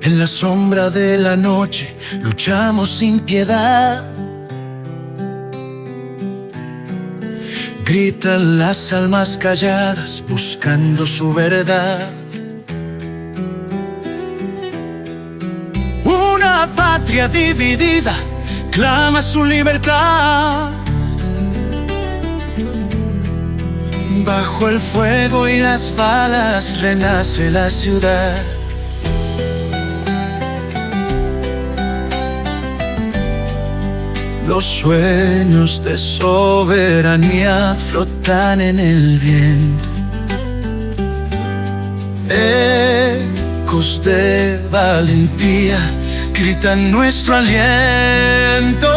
En la sombra de la noche luchamos sin piedad. Gritan las almas calladas buscando su verdad. Una patria dividida clama su libertad. Bajo el fuego y las balas renace la ciudad. Los sueños de soberanía flotan en el viento. Ecos de valentía gritan nuestro aliento.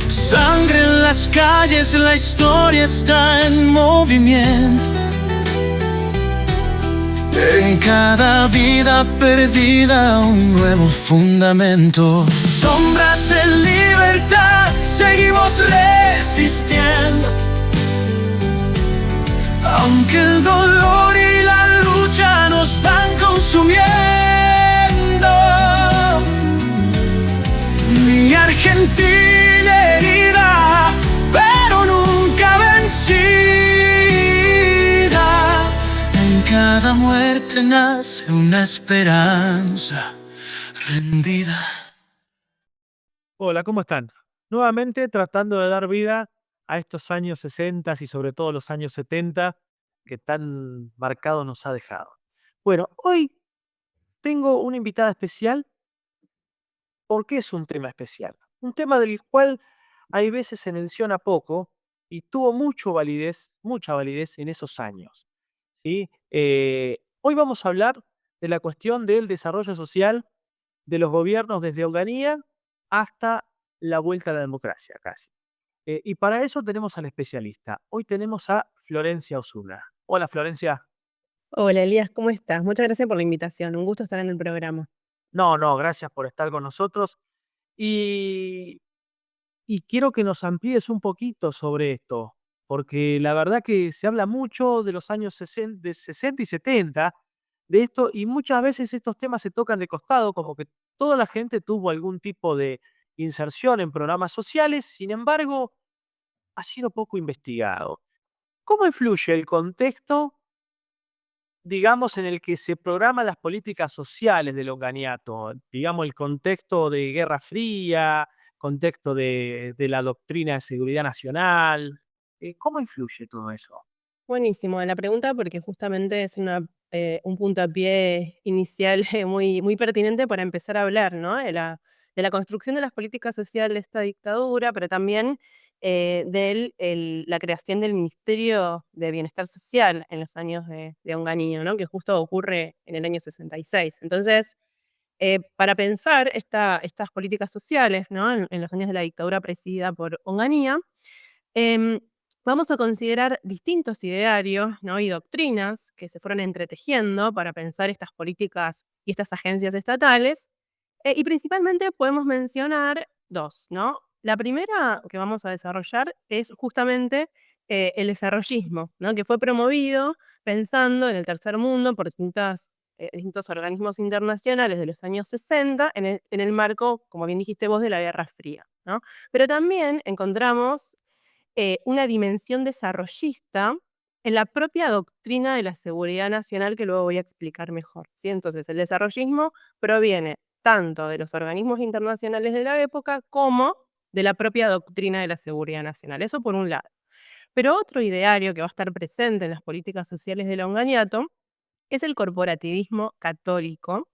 Sangre en las calles, la historia está en movimiento. En cada vida perdida un nuevo fundamento. Sombras de libertad, seguimos resistiendo. Aunque el dolor y la lucha nos van consumiendo. Mi Argentina herida, pero nunca vencida. En cada muerte nace una esperanza rendida. Hola, ¿cómo están? Nuevamente tratando de dar vida a estos años 60 y sobre todo los años 70 que tan marcados nos ha dejado. Bueno, hoy tengo una invitada especial. ¿Por qué es un tema especial? Un tema del cual hay veces se menciona poco y tuvo mucha validez en esos años, ¿sí? Hoy vamos a hablar de la cuestión del desarrollo social de los gobiernos desde Onganía hasta la vuelta a la democracia, casi. Y para eso tenemos al especialista. Hoy tenemos a Florencia Osuna. Hola, Florencia. Hola Elías, ¿cómo estás? Muchas gracias por la invitación, un gusto estar en el programa. No, gracias por estar con nosotros. Y, y quiero que nos amplíes un poquito sobre esto, porque la verdad que se habla mucho de los años 60 y 70 de esto, y muchas veces estos temas se tocan de costado, como que toda la gente tuvo algún tipo de inserción en programas sociales, sin embargo, ha sido poco investigado. ¿Cómo influye el contexto, digamos, en el que se programan las políticas sociales del Onganiato? Digamos, el contexto de Guerra Fría, contexto de la doctrina de seguridad nacional. ¿Cómo influye todo eso? Buenísimo la pregunta porque justamente es un puntapié inicial muy pertinente para empezar a hablar, ¿no? De la construcción de las políticas sociales de esta dictadura, pero también de la creación del Ministerio de Bienestar Social en los años de Onganía, ¿no? Que justo ocurre en el año 66. Entonces, para pensar estas políticas sociales, ¿no? En los años de la dictadura presidida por Onganía, em, vamos a considerar distintos idearios, ¿no? Y doctrinas que se fueron entretejiendo para pensar estas políticas y estas agencias estatales. Y principalmente podemos mencionar dos, ¿no? La primera que vamos a desarrollar es justamente el desarrollismo, ¿no? Que fue promovido pensando en el tercer mundo por distintos organismos internacionales de los años 60 en el marco, como bien dijiste vos, de la Guerra Fría, ¿no? Pero también encontramos una dimensión desarrollista en la propia doctrina de la seguridad nacional, que luego voy a explicar mejor, ¿sí? Entonces, el desarrollismo proviene tanto de los organismos internacionales de la época como de la propia doctrina de la seguridad nacional. Eso por un lado. Pero otro ideario que va a estar presente en las políticas sociales del Onganiato es el corporativismo católico,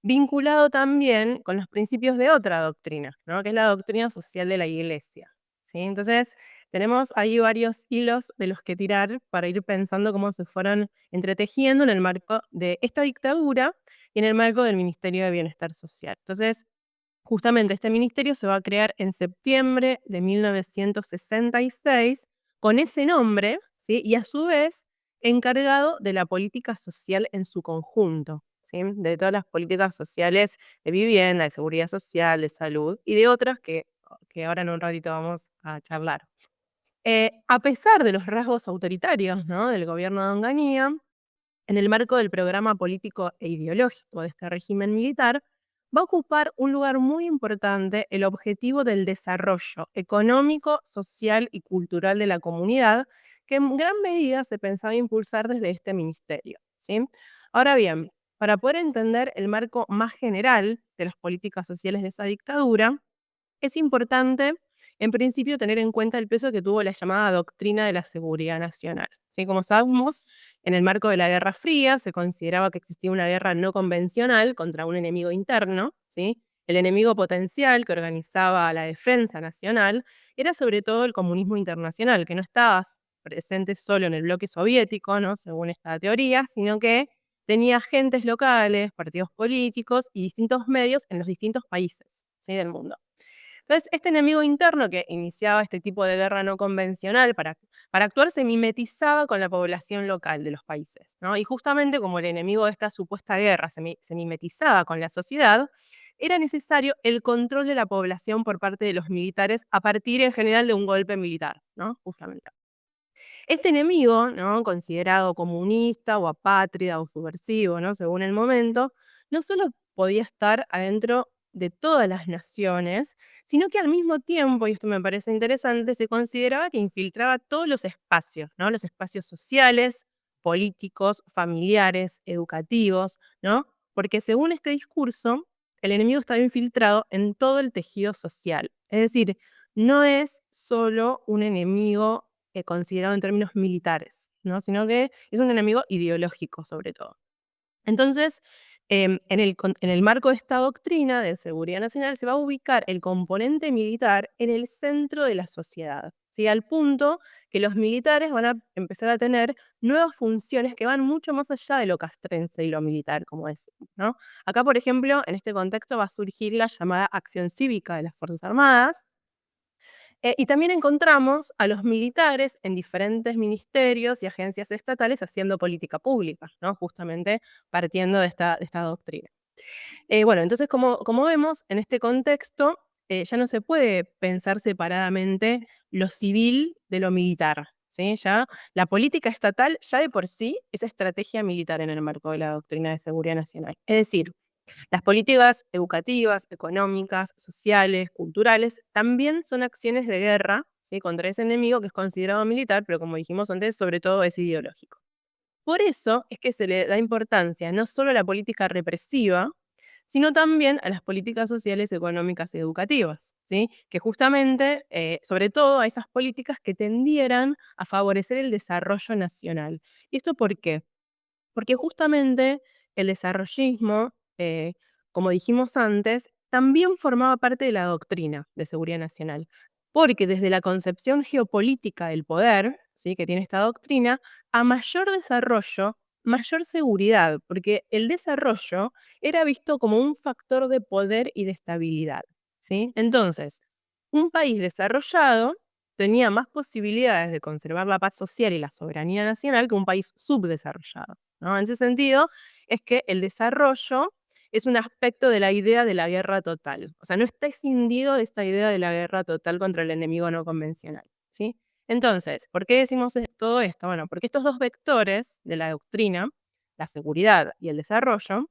vinculado también con los principios de otra doctrina, ¿no? Que es la doctrina social de la Iglesia, ¿sí? Entonces, tenemos ahí varios hilos de los que tirar para ir pensando cómo se fueron entretejiendo en el marco de esta dictadura y en el marco del Ministerio de Bienestar Social. Entonces, justamente este ministerio se va a crear en septiembre de 1966 con ese nombre, ¿sí? Y a su vez encargado de la política social en su conjunto, ¿sí? De todas las políticas sociales de vivienda, de seguridad social, de salud y de otras que ahora en un ratito vamos a charlar. A pesar de los rasgos autoritarios, ¿no? Del gobierno de Onganía, en el marco del programa político e ideológico de este régimen militar, va a ocupar un lugar muy importante el objetivo del desarrollo económico, social y cultural de la comunidad, que en gran medida se pensaba impulsar desde este ministerio, ¿sí? Ahora bien, para poder entender el marco más general de las políticas sociales de esa dictadura, es importante, en principio, tener en cuenta el peso que tuvo la llamada doctrina de la seguridad nacional. ¿Sí? Como sabemos, en el marco de la Guerra Fría se consideraba que existía una guerra no convencional contra un enemigo interno. ¿Sí? El enemigo potencial que organizaba la defensa nacional era sobre todo el comunismo internacional, que no estaba presente solo en el bloque soviético, ¿no? Según esta teoría, sino que tenía agentes locales, partidos políticos y distintos medios en los distintos países, ¿sí? Del mundo. Entonces, este enemigo interno que iniciaba este tipo de guerra no convencional para actuar se mimetizaba con la población local de los países, ¿no? Y justamente como el enemigo de esta supuesta guerra se mimetizaba con la sociedad, era necesario el control de la población por parte de los militares a partir en general de un golpe militar, ¿no? Justamente. Este enemigo, ¿no? Considerado comunista o apátrida o subversivo, ¿no? Según el momento, no solo podía estar adentro de todas las naciones, sino que al mismo tiempo, y esto me parece interesante, se consideraba que infiltraba todos los espacios, ¿no? Los espacios sociales, políticos, familiares, educativos, ¿no? Porque según este discurso, el enemigo estaba infiltrado en todo el tejido social. Es decir, no es solo un enemigo considerado en términos militares, ¿no? Sino que es un enemigo ideológico, sobre todo. Entonces, en el marco de esta doctrina de seguridad nacional se va a ubicar el componente militar en el centro de la sociedad, ¿sí? Al punto que los militares van a empezar a tener nuevas funciones que van mucho más allá de lo castrense y lo militar, como decimos, ¿no? Acá, por ejemplo, en este contexto va a surgir la llamada acción cívica de las Fuerzas Armadas, y también encontramos a los militares en diferentes ministerios y agencias estatales haciendo política pública, ¿no? Justamente partiendo de esta doctrina. Bueno, entonces, como vemos, en este contexto ya no se puede pensar separadamente lo civil de lo militar, ¿sí? Ya la política estatal ya de por sí es estrategia militar en el marco de la doctrina de seguridad nacional. Es decir, las políticas educativas, económicas, sociales, culturales, también son acciones de guerra, ¿sí? Contra ese enemigo que es considerado militar, pero como dijimos antes, sobre todo es ideológico. Por eso es que se le da importancia no solo a la política represiva, sino también a las políticas sociales, económicas y educativas, ¿sí? Que justamente, sobre todo a esas políticas que tendieran a favorecer el desarrollo nacional. ¿Y esto por qué? Porque justamente el desarrollismo, como dijimos antes, también formaba parte de la doctrina de seguridad nacional, porque desde la concepción geopolítica del poder, ¿sí? Que tiene esta doctrina, a mayor desarrollo, mayor seguridad, porque el desarrollo era visto como un factor de poder y de estabilidad, ¿sí? Entonces, un país desarrollado tenía más posibilidades de conservar la paz social y la soberanía nacional que un país subdesarrollado, ¿no? En ese sentido, es que el desarrollo es un aspecto de la idea de la guerra total. O sea, no está escindido de esta idea de la guerra total contra el enemigo no convencional, ¿sí? Entonces, ¿por qué decimos todo esto? Bueno, porque estos dos vectores de la doctrina, la seguridad y el desarrollo,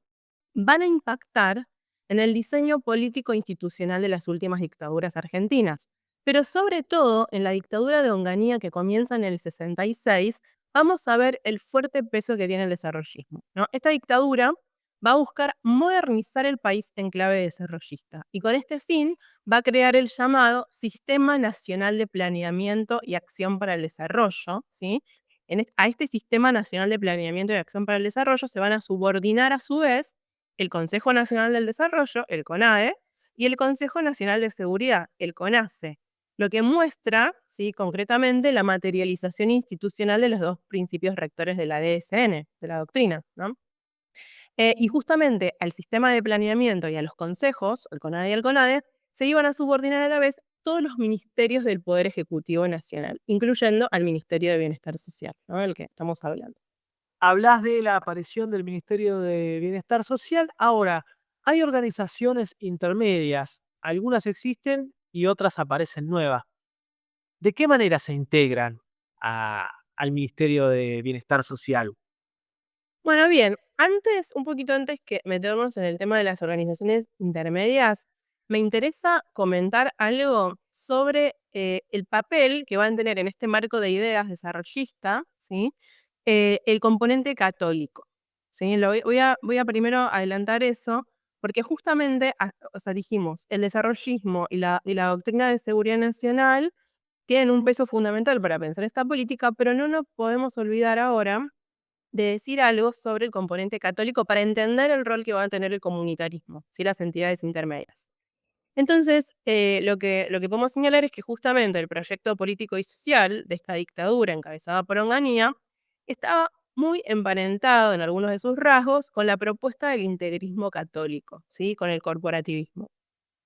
van a impactar en el diseño político institucional de las últimas dictaduras argentinas. Pero sobre todo, en la dictadura de Onganía que comienza en el 66, vamos a ver el fuerte peso que tiene el desarrollismo, ¿no? Esta dictadura va a buscar modernizar el país en clave desarrollista y con este fin va a crear el llamado Sistema Nacional de Planeamiento y Acción para el Desarrollo, ¿sí? A este Sistema Nacional de Planeamiento y Acción para el Desarrollo se van a subordinar a su vez el Consejo Nacional del Desarrollo, el CONADE, y el Consejo Nacional de Seguridad, el CONASE, lo que muestra, ¿sí? Concretamente la materialización institucional de los dos principios rectores de la DSN, de la doctrina, ¿no? Y justamente al sistema de planeamiento y a los consejos, el CONADE y el CONADE, se iban a subordinar a la vez todos los ministerios del Poder Ejecutivo Nacional, incluyendo al Ministerio de Bienestar Social, ¿no? Del que estamos hablando. Hablas de la aparición del Ministerio de Bienestar Social. Ahora, hay organizaciones intermedias, algunas existen y otras aparecen nuevas. ¿De qué manera se integran al Ministerio de Bienestar Social? Bueno, bien, un poquito antes que meternos en el tema de las organizaciones intermedias, me interesa comentar algo sobre el papel que van a tener en este marco de ideas desarrollista, ¿sí? El componente católico, ¿sí? Voy a primero adelantar eso, porque justamente, o sea, dijimos, el desarrollismo y la doctrina de seguridad nacional tienen un peso fundamental para pensar esta política, pero no nos podemos olvidar ahora de decir algo sobre el componente católico para entender el rol que va a tener el comunitarismo, ¿sí? Las entidades intermedias. Entonces, lo que podemos señalar es que justamente el proyecto político y social de esta dictadura encabezada por Onganía estaba muy emparentado en algunos de sus rasgos con la propuesta del integrismo católico, ¿sí? Con el corporativismo.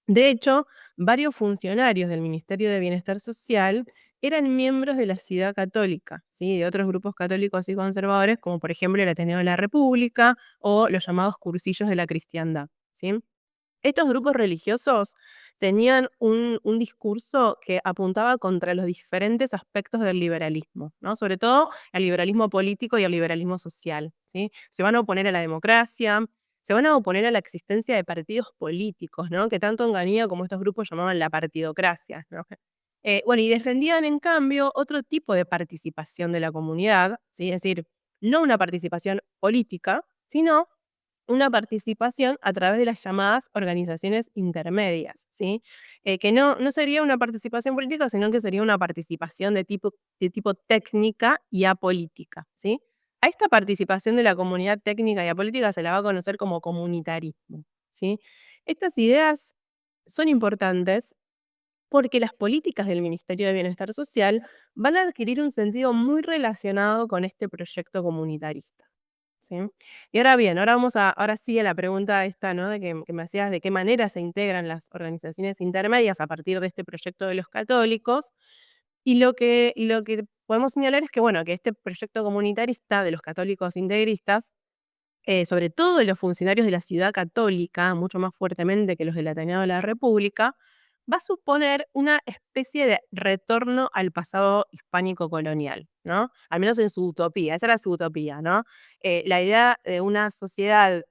De hecho, varios funcionarios del Ministerio de Bienestar Social eran miembros de la Ciudad Católica, ¿sí? De otros grupos católicos y conservadores, como por ejemplo el Ateneo de la República o los llamados cursillos de la cristiandad, ¿sí? Estos grupos religiosos tenían un discurso que apuntaba contra los diferentes aspectos del liberalismo, ¿no? Sobre todo el liberalismo político y el liberalismo social, ¿sí? Se van a oponer a la democracia, se van a oponer a la existencia de partidos políticos, ¿no? Que tanto Onganía como estos grupos llamaban la partidocracia, ¿no? Bueno, y defendían en cambio otro tipo de participación de la comunidad, ¿sí? Es decir, no una participación política, sino una participación a través de las llamadas organizaciones intermedias, ¿sí? Que no sería una participación política, sino que sería una participación de tipo técnica y apolítica, ¿sí? A esta participación de la comunidad técnica y apolítica se la va a conocer como comunitarismo, ¿sí? Estas ideas son importantes porque las políticas del Ministerio de Bienestar Social van a adquirir un sentido muy relacionado con este proyecto comunitarista. ¿Sí? Y ahora bien, ahora sí a la pregunta esta, ¿no? De que me hacías de qué manera se integran las organizaciones intermedias a partir de este proyecto de los católicos. Y lo que podemos señalar es que, bueno, que este proyecto comunitarista de los católicos integristas, sobre todo de los funcionarios de la Ciudad Católica, mucho más fuertemente que los del Ateneo de la República, va a suponer una especie de retorno al pasado hispánico colonial, ¿no? Al menos en su utopía, esa era su utopía, ¿no? La idea de una sociedad,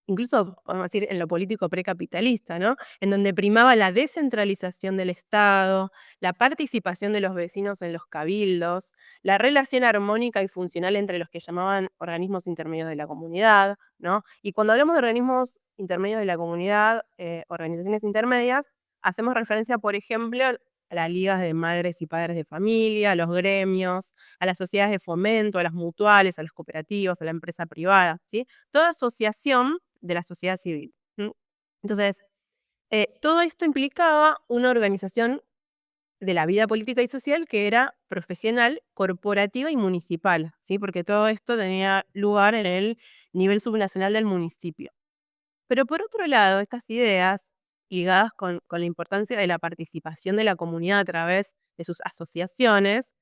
incluso podemos decir en lo político precapitalista, ¿no? En donde primaba la descentralización del Estado, la participación de los vecinos en los cabildos, la relación armónica y funcional entre los que llamaban organismos intermedios de la comunidad, ¿no? Y cuando hablamos de organismos intermedios de la comunidad, organizaciones intermedias, hacemos referencia, por ejemplo, a las ligas de madres y padres de familia, a los gremios, a las sociedades de fomento, a las mutuales, a las cooperativas, a la empresa privada, ¿sí? Toda asociación de la sociedad civil. Entonces, todo esto implicaba una organización de la vida política y social que era profesional, corporativa y municipal, ¿sí? Porque todo esto tenía lugar en el nivel subnacional del municipio. Pero por otro lado, estas ideas, ligadas con la importancia de la participación de la comunidad a través de sus asociaciones,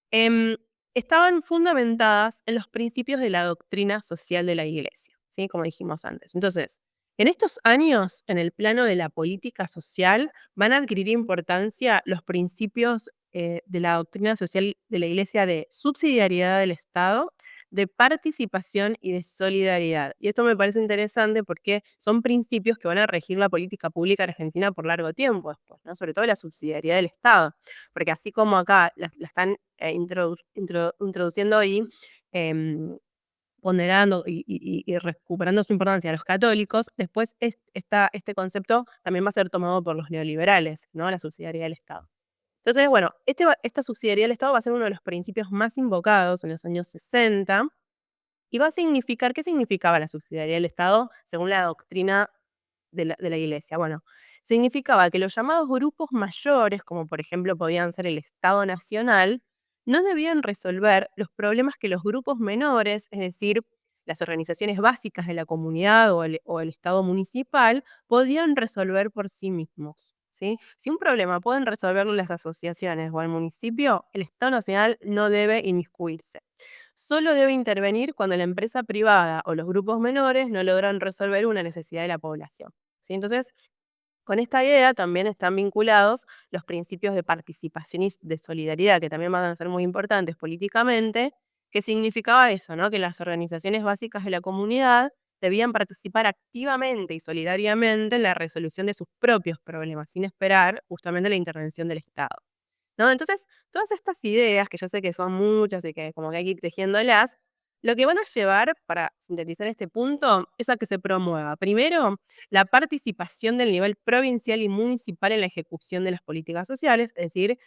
em, estaban fundamentadas en los principios de la doctrina social de la Iglesia, ¿sí? Como dijimos antes. Entonces, en estos años, en el plano de la política social, van a adquirir importancia los principios de la doctrina social de la Iglesia de subsidiariedad del Estado, de participación y de solidaridad. Y esto me parece interesante porque son principios que van a regir la política pública argentina por largo tiempo después, ¿no? Sobre todo la subsidiariedad del Estado, porque así como acá la están introduciendo y em, ponderando y recuperando su importancia a los católicos, después este concepto también va a ser tomado por los neoliberales, ¿no? La subsidiariedad del Estado. Entonces, bueno, esta subsidiariedad del Estado va a ser uno de los principios más invocados en los años 60 y va a significar, ¿qué significaba la subsidiariedad del Estado según la doctrina de la Iglesia? Bueno, significaba que los llamados grupos mayores, como por ejemplo podían ser el Estado Nacional, no debían resolver los problemas que los grupos menores, es decir, las organizaciones básicas de la comunidad o el Estado municipal, podían resolver por sí mismos, ¿sí? Si un problema pueden resolverlo las asociaciones o el municipio, el Estado Nacional no debe inmiscuirse. Solo debe intervenir cuando la empresa privada o los grupos menores no logran resolver una necesidad de la población, ¿sí? Entonces, con esta idea también están vinculados los principios de participación y de solidaridad, que también van a ser muy importantes políticamente, que significaba eso, ¿no? Que las organizaciones básicas de la comunidad debían participar activamente y solidariamente en la resolución de sus propios problemas, sin esperar justamente la intervención del Estado, ¿no? Entonces, todas estas ideas, que yo sé que son muchas y que como que hay que ir tejiéndolas, lo que van a llevar, para sintetizar este punto, es a que se promueva, primero, la participación del nivel provincial y municipal en la ejecución de las políticas sociales, es decir,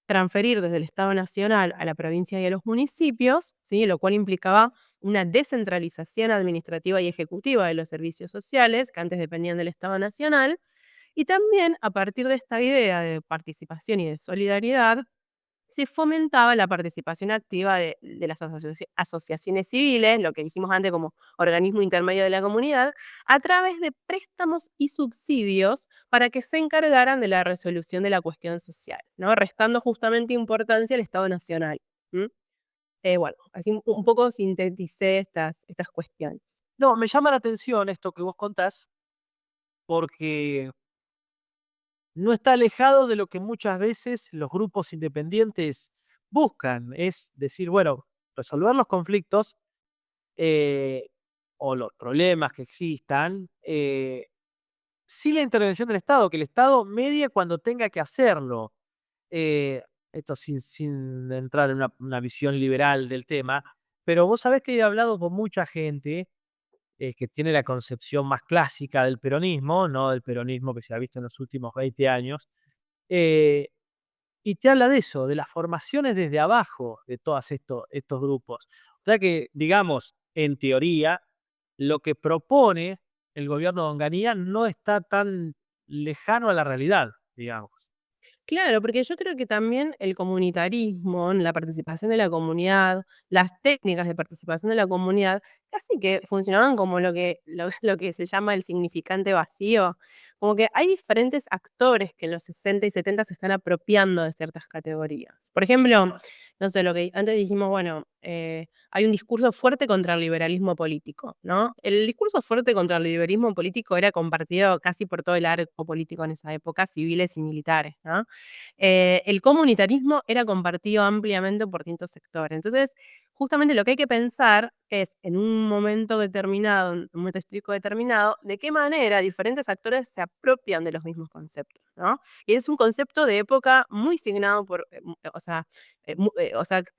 transferir desde el Estado Nacional a la provincia y a los municipios, ¿sí? Lo cual implicaba una descentralización administrativa y ejecutiva de los servicios sociales, que antes dependían del Estado Nacional, y también, a partir de esta idea de participación y de solidaridad, se fomentaba la participación activa de las asociaciones civiles, lo que dijimos antes como organismo intermedio de la comunidad, a través de préstamos y subsidios para que se encargaran de la resolución de la cuestión social, ¿no? Restando justamente importancia al Estado Nacional. ¿M? Bueno, así un poco sinteticé estas cuestiones. No, me llama la atención esto que vos contás, porque no está alejado de lo que muchas veces los grupos independientes buscan, es decir, bueno, resolver los conflictos eh, o los problemas que existan sin la intervención del Estado, que el Estado medie cuando tenga que hacerlo. Eh, Esto sin entrar en una visión liberal del tema, pero vos sabés que he hablado con mucha gente que tiene la concepción más clásica del peronismo, no del peronismo que se ha visto en los últimos 20 años, eh, y te habla de eso, de las formaciones desde abajo de todos estos grupos. O sea que, digamos, en teoría, lo que propone el gobierno de Onganía no está tan lejano a la realidad, digamos. Claro, porque yo creo que también el comunitarismo, la participación de la comunidad, las técnicas de participación de la comunidad, casi que funcionaban como lo que se llama el significante vacío. Como que hay diferentes actores que en los 60 y 70 se están apropiando de ciertas categorías. Por ejemplo, no sé, lo que antes dijimos, bueno, hay un discurso fuerte contra el liberalismo político, ¿no? El discurso fuerte contra el liberalismo político era compartido casi por todo el arco político en esa época, civiles y militares, ¿no? El comunitarismo era compartido ampliamente por distintos sectores. Entonces, justamente lo que hay que pensar es, en un momento determinado, en un momento histórico determinado, de qué manera diferentes actores se apropian de los mismos conceptos, ¿no? Y es un concepto de época muy signado por, o sea,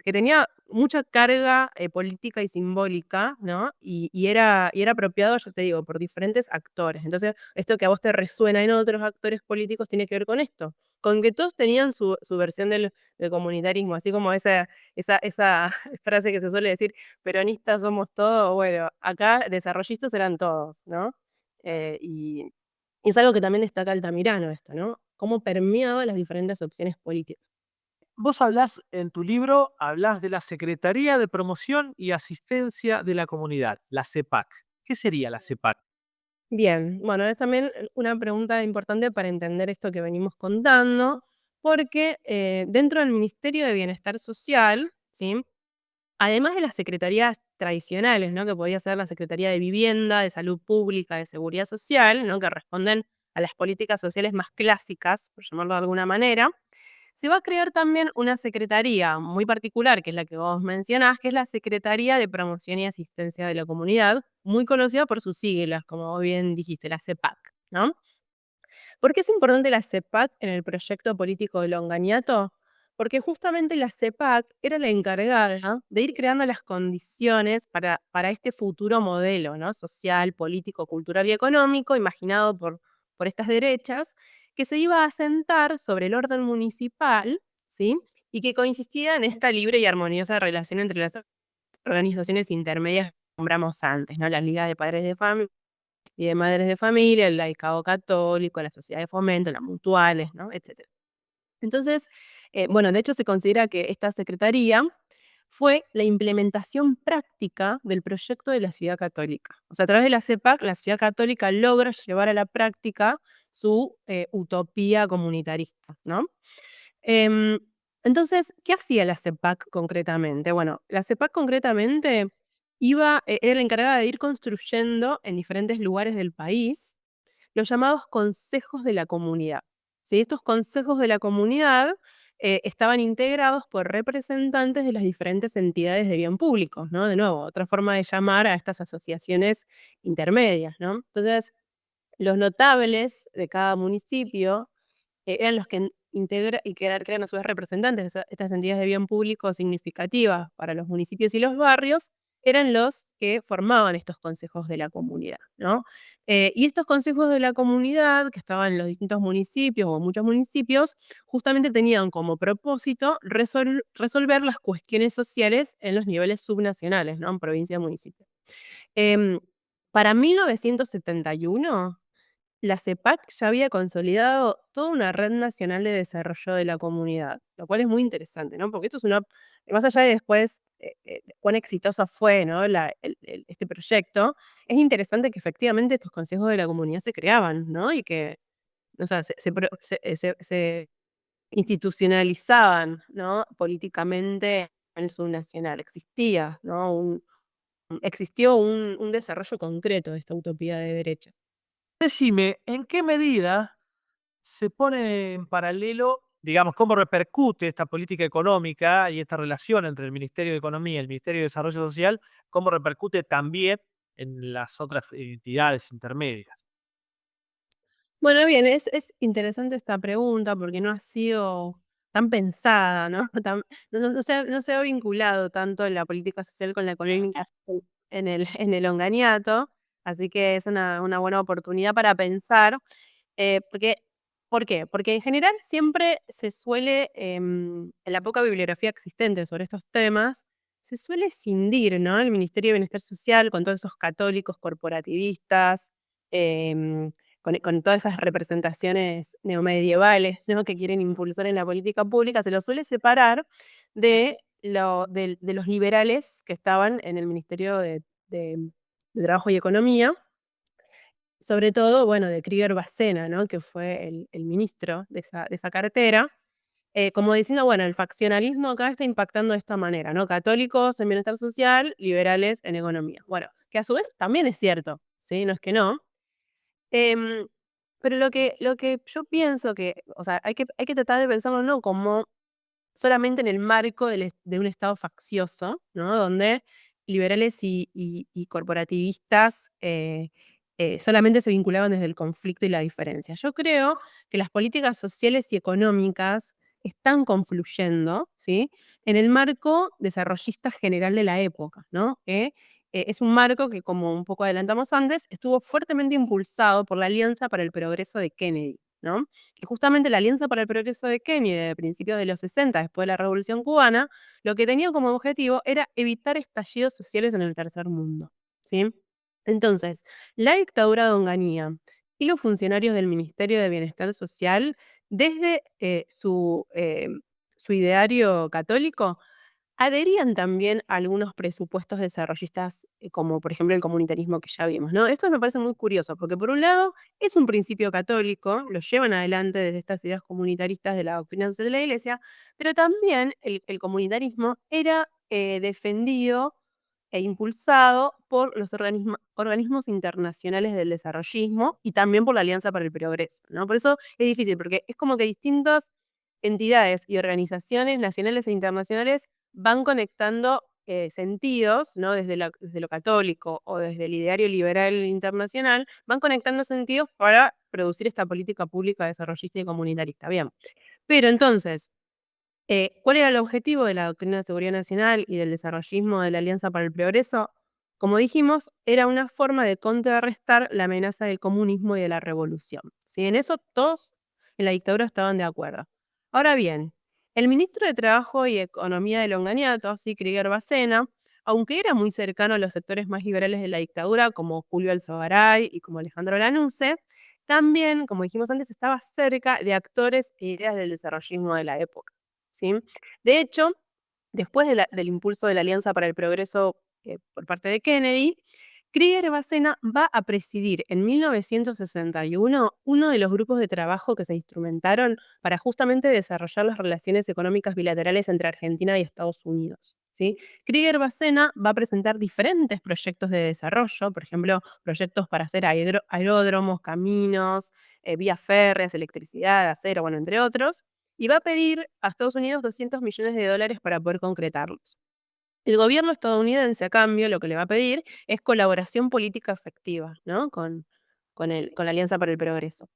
que tenía mucha carga política y simbólica, ¿no? Y era apropiado, yo te digo, por diferentes actores. Entonces, esto que a vos te resuena en otros actores políticos tiene que ver con esto, con que todos tenían su versión del comunitarismo, así como esa frase que se suele decir, peronistas somos todos, bueno, acá desarrollistas eran todos, ¿no? Y es algo que también destaca Altamirano esto, ¿no? Cómo permeaba las diferentes opciones políticas. Vos hablás en tu libro, hablás de la Secretaría de Promoción y Asistencia de la Comunidad, la CEPAC. ¿Qué sería la CEPAC? Bien, bueno, es también una pregunta importante para entender esto que venimos contando, porque dentro del Ministerio de Bienestar Social, ¿sí? Además de las secretarías tradicionales, ¿no? Que podía ser la Secretaría de Vivienda, de Salud Pública, de Seguridad Social, ¿no? Que responden a las políticas sociales más clásicas, por llamarlo de alguna manera. Se va a crear también una secretaría muy particular, que es la que vos mencionás, que es la Secretaría de Promoción y Asistencia de la Comunidad, muy conocida por sus siglas, como vos bien dijiste, la CEPAC, ¿no? ¿Por qué es importante la CEPAC en el proyecto político de Longaniato? Porque justamente la CEPAC era la encargada de ir creando las condiciones para este futuro modelo, ¿no? Social, político, cultural y económico, imaginado por estas derechas, que se iba a asentar sobre el orden municipal, ¿sí? Y que consistía en esta libre y armoniosa relación entre las organizaciones intermedias que nombramos antes, ¿no? La Liga de Padres de Familia y de madres de familia, el laicado católico, la sociedad de fomento, las mutuales, ¿no? Etcétera. Entonces, bueno, de hecho se considera que esta secretaría fue la implementación práctica del proyecto de la Ciudad Católica. O sea, a través de la CEPAC, la Ciudad Católica logra llevar a la práctica su utopía comunitarista, ¿no? Em, entonces, ¿qué hacía la CEPAC concretamente? Bueno, la CEPAC concretamente era la encargada de ir construyendo en diferentes lugares del país los llamados consejos de la comunidad. ¿Sí? Estos consejos de la comunidad estaban integrados por representantes de las diferentes entidades de bien público, ¿no? De nuevo, otra forma de llamar a estas asociaciones intermedias, ¿no? Entonces, los notables de cada municipio eran los que que eran a su vez representantes de estas entidades de bien público significativas para los municipios y los barrios, eran los que formaban estos consejos de la comunidad, ¿no? Y estos consejos de la comunidad, que estaban en los distintos municipios o muchos municipios, justamente tenían como propósito resolver las cuestiones sociales en los niveles subnacionales, ¿no? En provincia y municipio. Em, para 1971 la CEPAC ya había consolidado toda una red nacional de desarrollo de la comunidad, lo cual es muy interesante, ¿no? Porque esto es más allá de después, de cuán exitosa fue, ¿no? Este proyecto, es interesante que efectivamente estos consejos de la comunidad se creaban, ¿no? Y que, o sea, se institucionalizaban, ¿no? Políticamente en el subnacional. Existía, ¿no? Existió un desarrollo concreto de esta utopía de derecha. Decime, ¿en qué medida se pone en paralelo, digamos, cómo repercute esta política económica y esta relación entre el Ministerio de Economía y el Ministerio de Desarrollo Social, cómo repercute también en las otras entidades intermedias? Bueno, bien, es interesante esta pregunta porque no ha sido tan pensada, ¿no? No se ha vinculado tanto la política social con la económica en el Onganiato, así que es una buena oportunidad para pensar, porque ¿por qué? Porque en general siempre se suele, en la poca bibliografía existente sobre estos temas, se suele escindir, ¿no? El Ministerio de Bienestar Social con todos esos católicos corporativistas, em con todas esas representaciones neomedievales, ¿no? Que quieren impulsar en la política pública, se los suele separar de los liberales que estaban en el Ministerio de Trabajo y Economía, sobre todo, bueno, de Krieger Bacena, ¿no? Que fue el ministro de esa cartera, como diciendo, bueno, el faccionalismo acá está impactando de esta manera, ¿no? Católicos en bienestar social, liberales en economía. Bueno, que a su vez también es cierto, ¿sí? No es que no. Em, pero lo que yo pienso que, o sea, hay que tratar de pensarlo no como solamente en el marco de un Estado faccioso, ¿no? Donde liberales y corporativistas solamente se vinculaban desde el conflicto y la diferencia. Yo creo que las políticas sociales y económicas están confluyendo, ¿sí? En el marco desarrollista general de la época, ¿no? Que es un marco que, como un poco adelantamos antes, estuvo fuertemente impulsado por la Alianza para el Progreso de Kennedy, ¿no? Que justamente la Alianza para el Progreso de Kennedy de principios de los 60, después de la Revolución Cubana, lo que tenía como objetivo era evitar estallidos sociales en el tercer mundo, ¿sí? Entonces, la dictadura de Onganía y los funcionarios del Ministerio de Bienestar Social, desde su ideario católico, adherían también a algunos presupuestos desarrollistas, como por ejemplo el comunitarismo que ya vimos, ¿no? Esto me parece muy curioso, porque por un lado es un principio católico, lo llevan adelante desde estas ideas comunitaristas de la doctrina social de la Iglesia, pero también el comunitarismo era defendido e impulsado por los organismos internacionales del desarrollismo y también por la Alianza para el Progreso, ¿no? Por eso es difícil, porque es como que distintas entidades y organizaciones nacionales e internacionales van conectando sentidos, ¿no? Desde lo católico o desde el ideario liberal internacional, van conectando sentidos para producir esta política pública desarrollista y comunitarista. Bien, pero entonces, ¿cuál era el objetivo de la doctrina de seguridad nacional y del desarrollismo de la Alianza para el Progreso? Como dijimos, era una forma de contrarrestar la amenaza del comunismo y de la revolución. ¿Sí? En eso todos en la dictadura estaban de acuerdo. Ahora bien, el ministro de Trabajo y Economía de Longaniato, sí, Krieger Bacena, aunque era muy cercano a los sectores más liberales de la dictadura, como Julio Alzogaray y como Alejandro Lanusse, también, como dijimos antes, estaba cerca de actores e ideas del desarrollismo de la época. ¿Sí? De hecho, después del impulso de la Alianza para el Progreso por parte de Kennedy, Krieger Bacena va a presidir en 1961 uno de los grupos de trabajo que se instrumentaron para justamente desarrollar las relaciones económicas bilaterales entre Argentina y Estados Unidos, ¿sí? Krieger Bacena va a presentar diferentes proyectos de desarrollo, por ejemplo, proyectos para hacer aeródromos, caminos, vías férreas, electricidad, acero, bueno, entre otros, y va a pedir a Estados Unidos $200 millones para poder concretarlos. El gobierno estadounidense, a cambio, lo que le va a pedir es colaboración política efectiva, ¿no? Con la Alianza para el Progreso.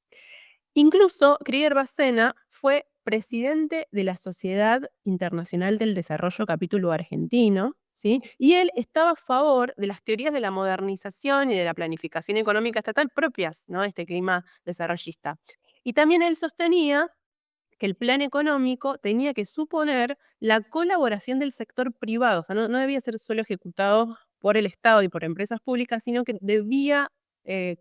Incluso, Krieger Bacena fue presidente de la Sociedad Internacional del Desarrollo Capítulo Argentino, ¿sí? Y él estaba a favor de las teorías de la modernización y de la planificación económica estatal propias, ¿no?, de este clima desarrollista. Y también él sostenía que el plan económico tenía que suponer la colaboración del sector privado, o sea, no debía ser solo ejecutado por el Estado y por empresas públicas, sino que debía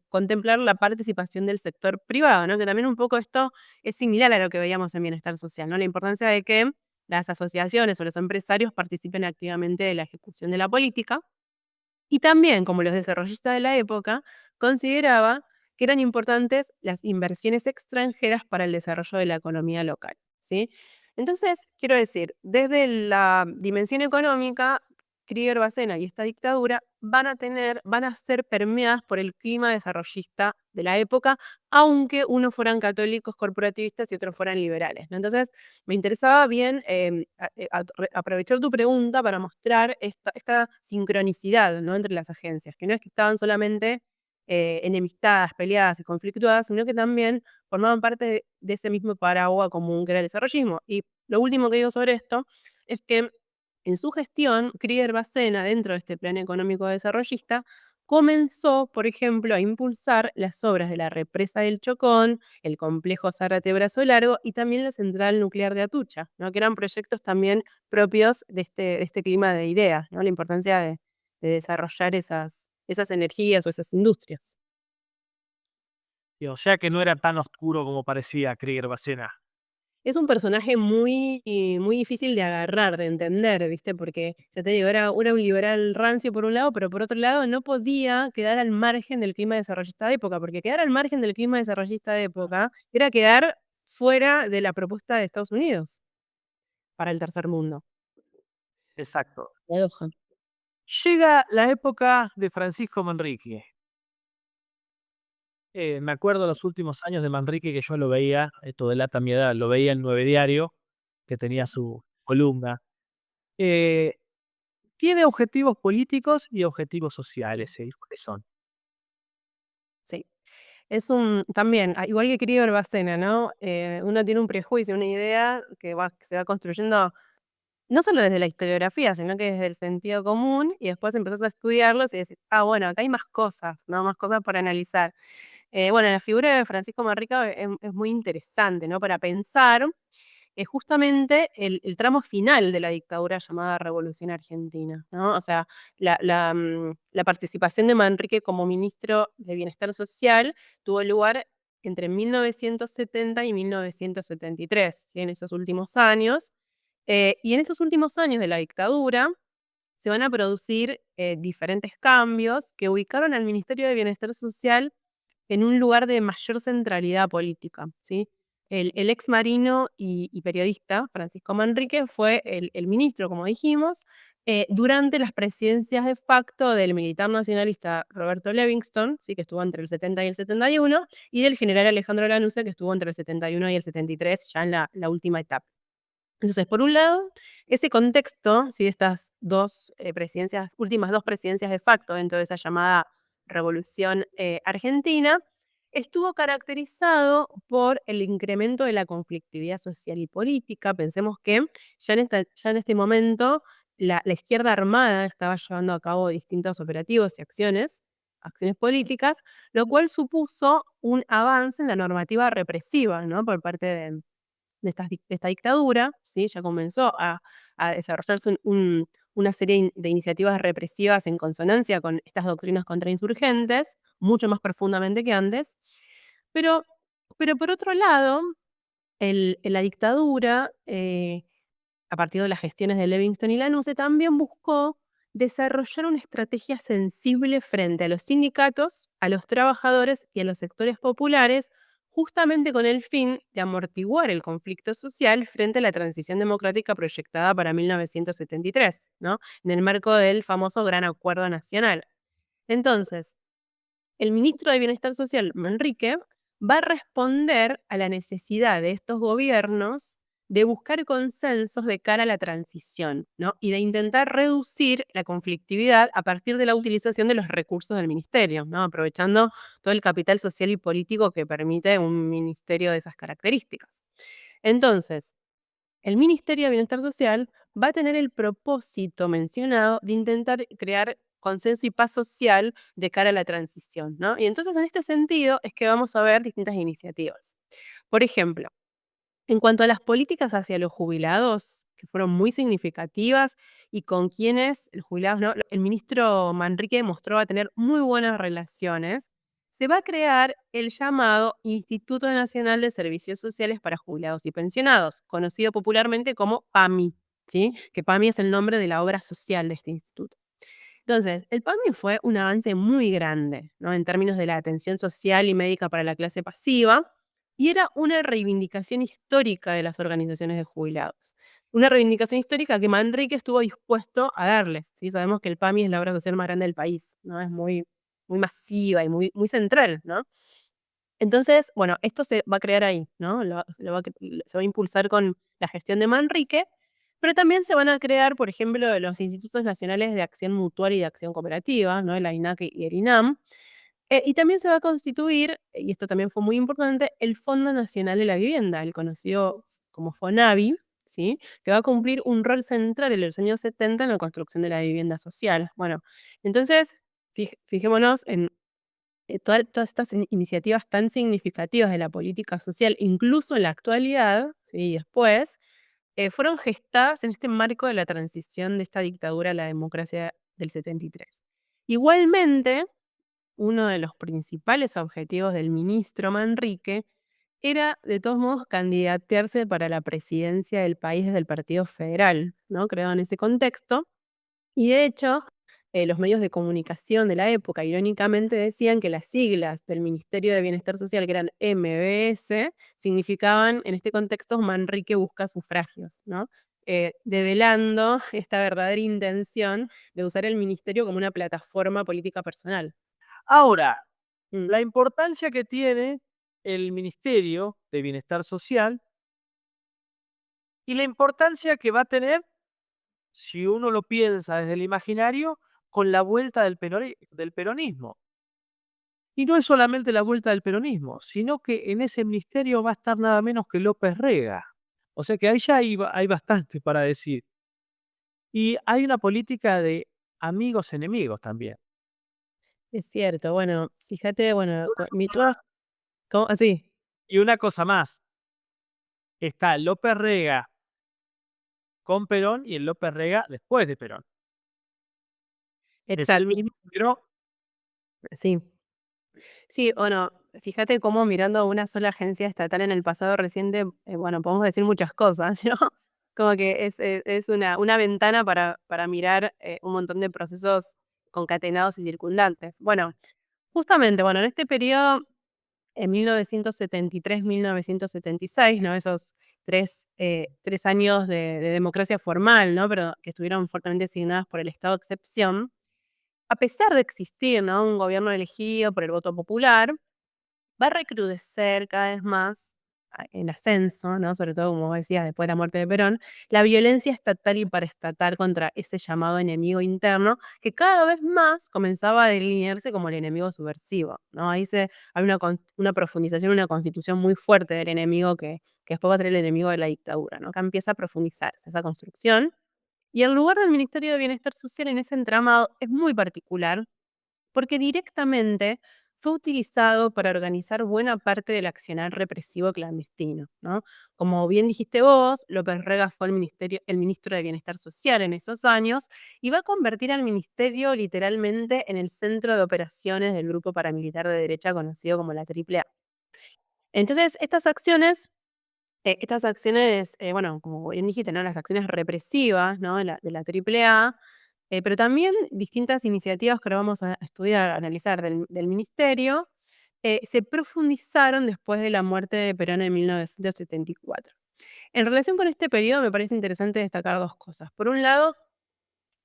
contemplar la participación del sector privado, ¿no? Que también un poco esto es similar a lo que veíamos en bienestar social, ¿no? La importancia de que las asociaciones o los empresarios participen activamente de la ejecución de la política. Y también, como los desarrollistas de la época, consideraba que eran importantes las inversiones extranjeras para el desarrollo de la economía local, ¿sí? Entonces, quiero decir, desde la dimensión económica, Krieger Bacena y esta dictadura van a ser permeadas por el clima desarrollista de la época, aunque unos fueran católicos corporativistas y otros fueran liberales, ¿no? Entonces, me interesaba bien aprovechar tu pregunta para mostrar esta sincronicidad, ¿no?, entre las agencias, que no es que estaban solamente enemistadas, peleadas y conflictuadas, sino que también formaban parte de ese mismo paraguas común que era el desarrollismo. Y lo último que digo sobre esto es que en su gestión, Krieger Bacena, dentro de este plan económico desarrollista, comenzó, por ejemplo, a impulsar las obras de la represa del Chocón, el complejo Zárate-Brazo Largo y también la central nuclear de Atucha, ¿no?, que eran proyectos también propios de este clima de ideas, ¿no?, la importancia de desarrollar esas energías o esas industrias. Y o sea que no era tan oscuro como parecía Krieger Bacena. Es un personaje muy difícil de agarrar, de entender, ¿viste? Porque, ya te digo, era un liberal rancio por un lado, pero por otro lado no podía quedar al margen del clima desarrollista de época, porque quedar al margen del clima desarrollista de época era quedar fuera de la propuesta de Estados Unidos para el tercer mundo. Exacto. Paradoja. Llega la época de Francisco Manrique. Me acuerdo los últimos años de Manrique que yo lo veía, esto delata mi edad, lo veía en Nueve Diario, que tenía su columna. Eh, Tiene objetivos políticos y objetivos sociales, ¿cuáles son? Sí. También, igual que Krieger Bacena, ¿no? Uno tiene un prejuicio, una idea que se va construyendo no solo desde la historiografía, sino que desde el sentido común, y después empezás a estudiarlos y decís, bueno, acá hay más cosas, ¿no? Más cosas para analizar. Bueno, la figura de Francisco Manrique es muy interesante, ¿no? Para pensar justamente el tramo final de la dictadura llamada Revolución Argentina, ¿no? O sea, la participación de Manrique como ministro de Bienestar Social tuvo lugar entre 1970 y 1973, ¿sí?, en esos últimos años. Y en esos últimos años de la dictadura se van a producir diferentes cambios que ubicaron al Ministerio de Bienestar Social en un lugar de mayor centralidad política, ¿sí? El ex marino y periodista Francisco Manrique fue el ministro, como dijimos, durante las presidencias de facto del militar nacionalista Roberto Livingston, ¿sí?, que estuvo entre el 70 y el 71, y del general Alejandro Lanusse, que estuvo entre el 71 y el 73, ya en la última etapa. Entonces, por un lado, ese contexto, ¿sí?, de estas últimas dos presidencias de facto dentro de esa llamada Revolución Argentina, estuvo caracterizado por el incremento de la conflictividad social y política. Pensemos que ya en este momento la izquierda armada estaba llevando a cabo distintos operativos y acciones políticas, lo cual supuso un avance en la normativa represiva, ¿no?, por parte de esta dictadura, ¿sí? Ya comenzó a desarrollarse una serie de iniciativas represivas en consonancia con estas doctrinas contrainsurgentes, mucho más profundamente que antes. Pero, pero por otro lado, la dictadura a partir de las gestiones de Livingston y Lanusse, también buscó desarrollar una estrategia sensible frente a los sindicatos, a los trabajadores y a los sectores populares, justamente con el fin de amortiguar el conflicto social frente a la transición democrática proyectada para 1973, ¿no? En el marco del famoso Gran Acuerdo Nacional. Entonces, el ministro de Bienestar Social, Manrique, va a responder a la necesidad de estos gobiernos de buscar consensos de cara a la transición, ¿no? Y de intentar reducir la conflictividad a partir de la utilización de los recursos del ministerio, ¿no? Aprovechando todo el capital social y político que permite un ministerio de esas características. Entonces, el Ministerio de Bienestar Social va a tener el propósito mencionado de intentar crear consenso y paz social de cara a la transición, ¿no? Y entonces, en este sentido, es que vamos a ver distintas iniciativas. Por ejemplo, en cuanto a las políticas hacia los jubilados, que fueron muy significativas y con quienes los jubilados, ¿no? El ministro Manrique mostró a tener muy buenas relaciones, se va a crear el llamado Instituto Nacional de Servicios Sociales para Jubilados y Pensionados, conocido popularmente como PAMI, ¿sí? Que PAMI es el nombre de la obra social de este instituto. Entonces, el PAMI fue un avance muy grande, ¿no? En términos de la atención social y médica para la clase pasiva, y era una reivindicación histórica de las organizaciones de jubilados. Una reivindicación histórica que Manrique estuvo dispuesto a darles, ¿sí? Sabemos que el PAMI es la obra social más grande del país, ¿no? Es muy, muy masiva y muy, muy central, ¿no? Entonces, bueno, esto se va a crear ahí, ¿no? Se va a impulsar con la gestión de Manrique, pero también se van a crear, por ejemplo, los Institutos Nacionales de Acción Mutual y de Acción Cooperativa, ¿no? El AINAC y el INAM. Y también se va a constituir, y esto también fue muy importante, el Fondo Nacional de la Vivienda, el conocido como FONAVI, ¿sí? Que va a cumplir un rol central en los años 70 en la construcción de la vivienda social. Bueno, entonces, fijémonos en todas estas iniciativas tan significativas de la política social, incluso en la actualidad, ¿sí? Y después, fueron gestadas en este marco de la transición de esta dictadura a la democracia del 73. Igualmente, uno de los principales objetivos del ministro Manrique era, de todos modos, candidatearse para la presidencia del país desde el Partido Federal, ¿no? Creado en ese contexto. Y de hecho, los medios de comunicación de la época, irónicamente, decían que las siglas del Ministerio de Bienestar Social, que eran MBS, significaban, en este contexto, Manrique busca sufragios, ¿no? Develando esta verdadera intención de usar el ministerio como una plataforma política personal. Ahora, Mm. la importancia que tiene el Ministerio de Bienestar Social y la importancia que va a tener, si uno lo piensa desde el imaginario, con la vuelta del peronismo. Y no es solamente la vuelta del peronismo, sino que en ese ministerio va a estar nada menos que López Rega. O sea que ahí ya hay bastante para decir. Y hay una política de amigos enemigos también. Es cierto, bueno, fíjate, bueno, ¿cómo? Así. Y una cosa más, está López Rega con Perón y el López Rega después de Perón. Es el Exacto, mismo, pero sí. Sí, bueno, fíjate cómo mirando a una sola agencia estatal en el pasado reciente, bueno, podemos decir muchas cosas, ¿no? Como que es una ventana para mirar, un montón de procesos concatenados y circundantes. Bueno, justamente, bueno, en este periodo, en 1973-1976, ¿no? Esos 3 años de democracia formal, ¿no? Pero que estuvieron fuertemente asignadas por el estado de excepción. A pesar de existir, ¿no? Un gobierno elegido por el voto popular, va a recrudecer cada vez más en ascenso, ¿no? Sobre todo, como decías, después de la muerte de Perón, la violencia estatal y paraestatal contra ese llamado enemigo interno, que cada vez más comenzaba a delinearse como el enemigo subversivo, ¿no? Hay una profundización, una constitución muy fuerte del enemigo que después va a ser el enemigo de la dictadura, ¿no? Acá empieza a profundizarse esa construcción. Y el lugar del Ministerio de Bienestar Social en ese entramado es muy particular, porque directamente fue utilizado para organizar buena parte del accionar represivo clandestino, ¿no? Como bien dijiste vos, López Rega fue el ministro de Bienestar Social en esos años y va a convertir al ministerio literalmente en el centro de operaciones del grupo paramilitar de derecha conocido como la AAA. Entonces, estas acciones Estas acciones, bueno, como bien dijiste, ¿no? Las acciones represivas, ¿no? De la AAA, pero también distintas iniciativas que ahora vamos a estudiar, a analizar del ministerio, se profundizaron después de la muerte de Perón en 1974. En relación con este periodo me parece interesante destacar 2 cosas. Por un lado,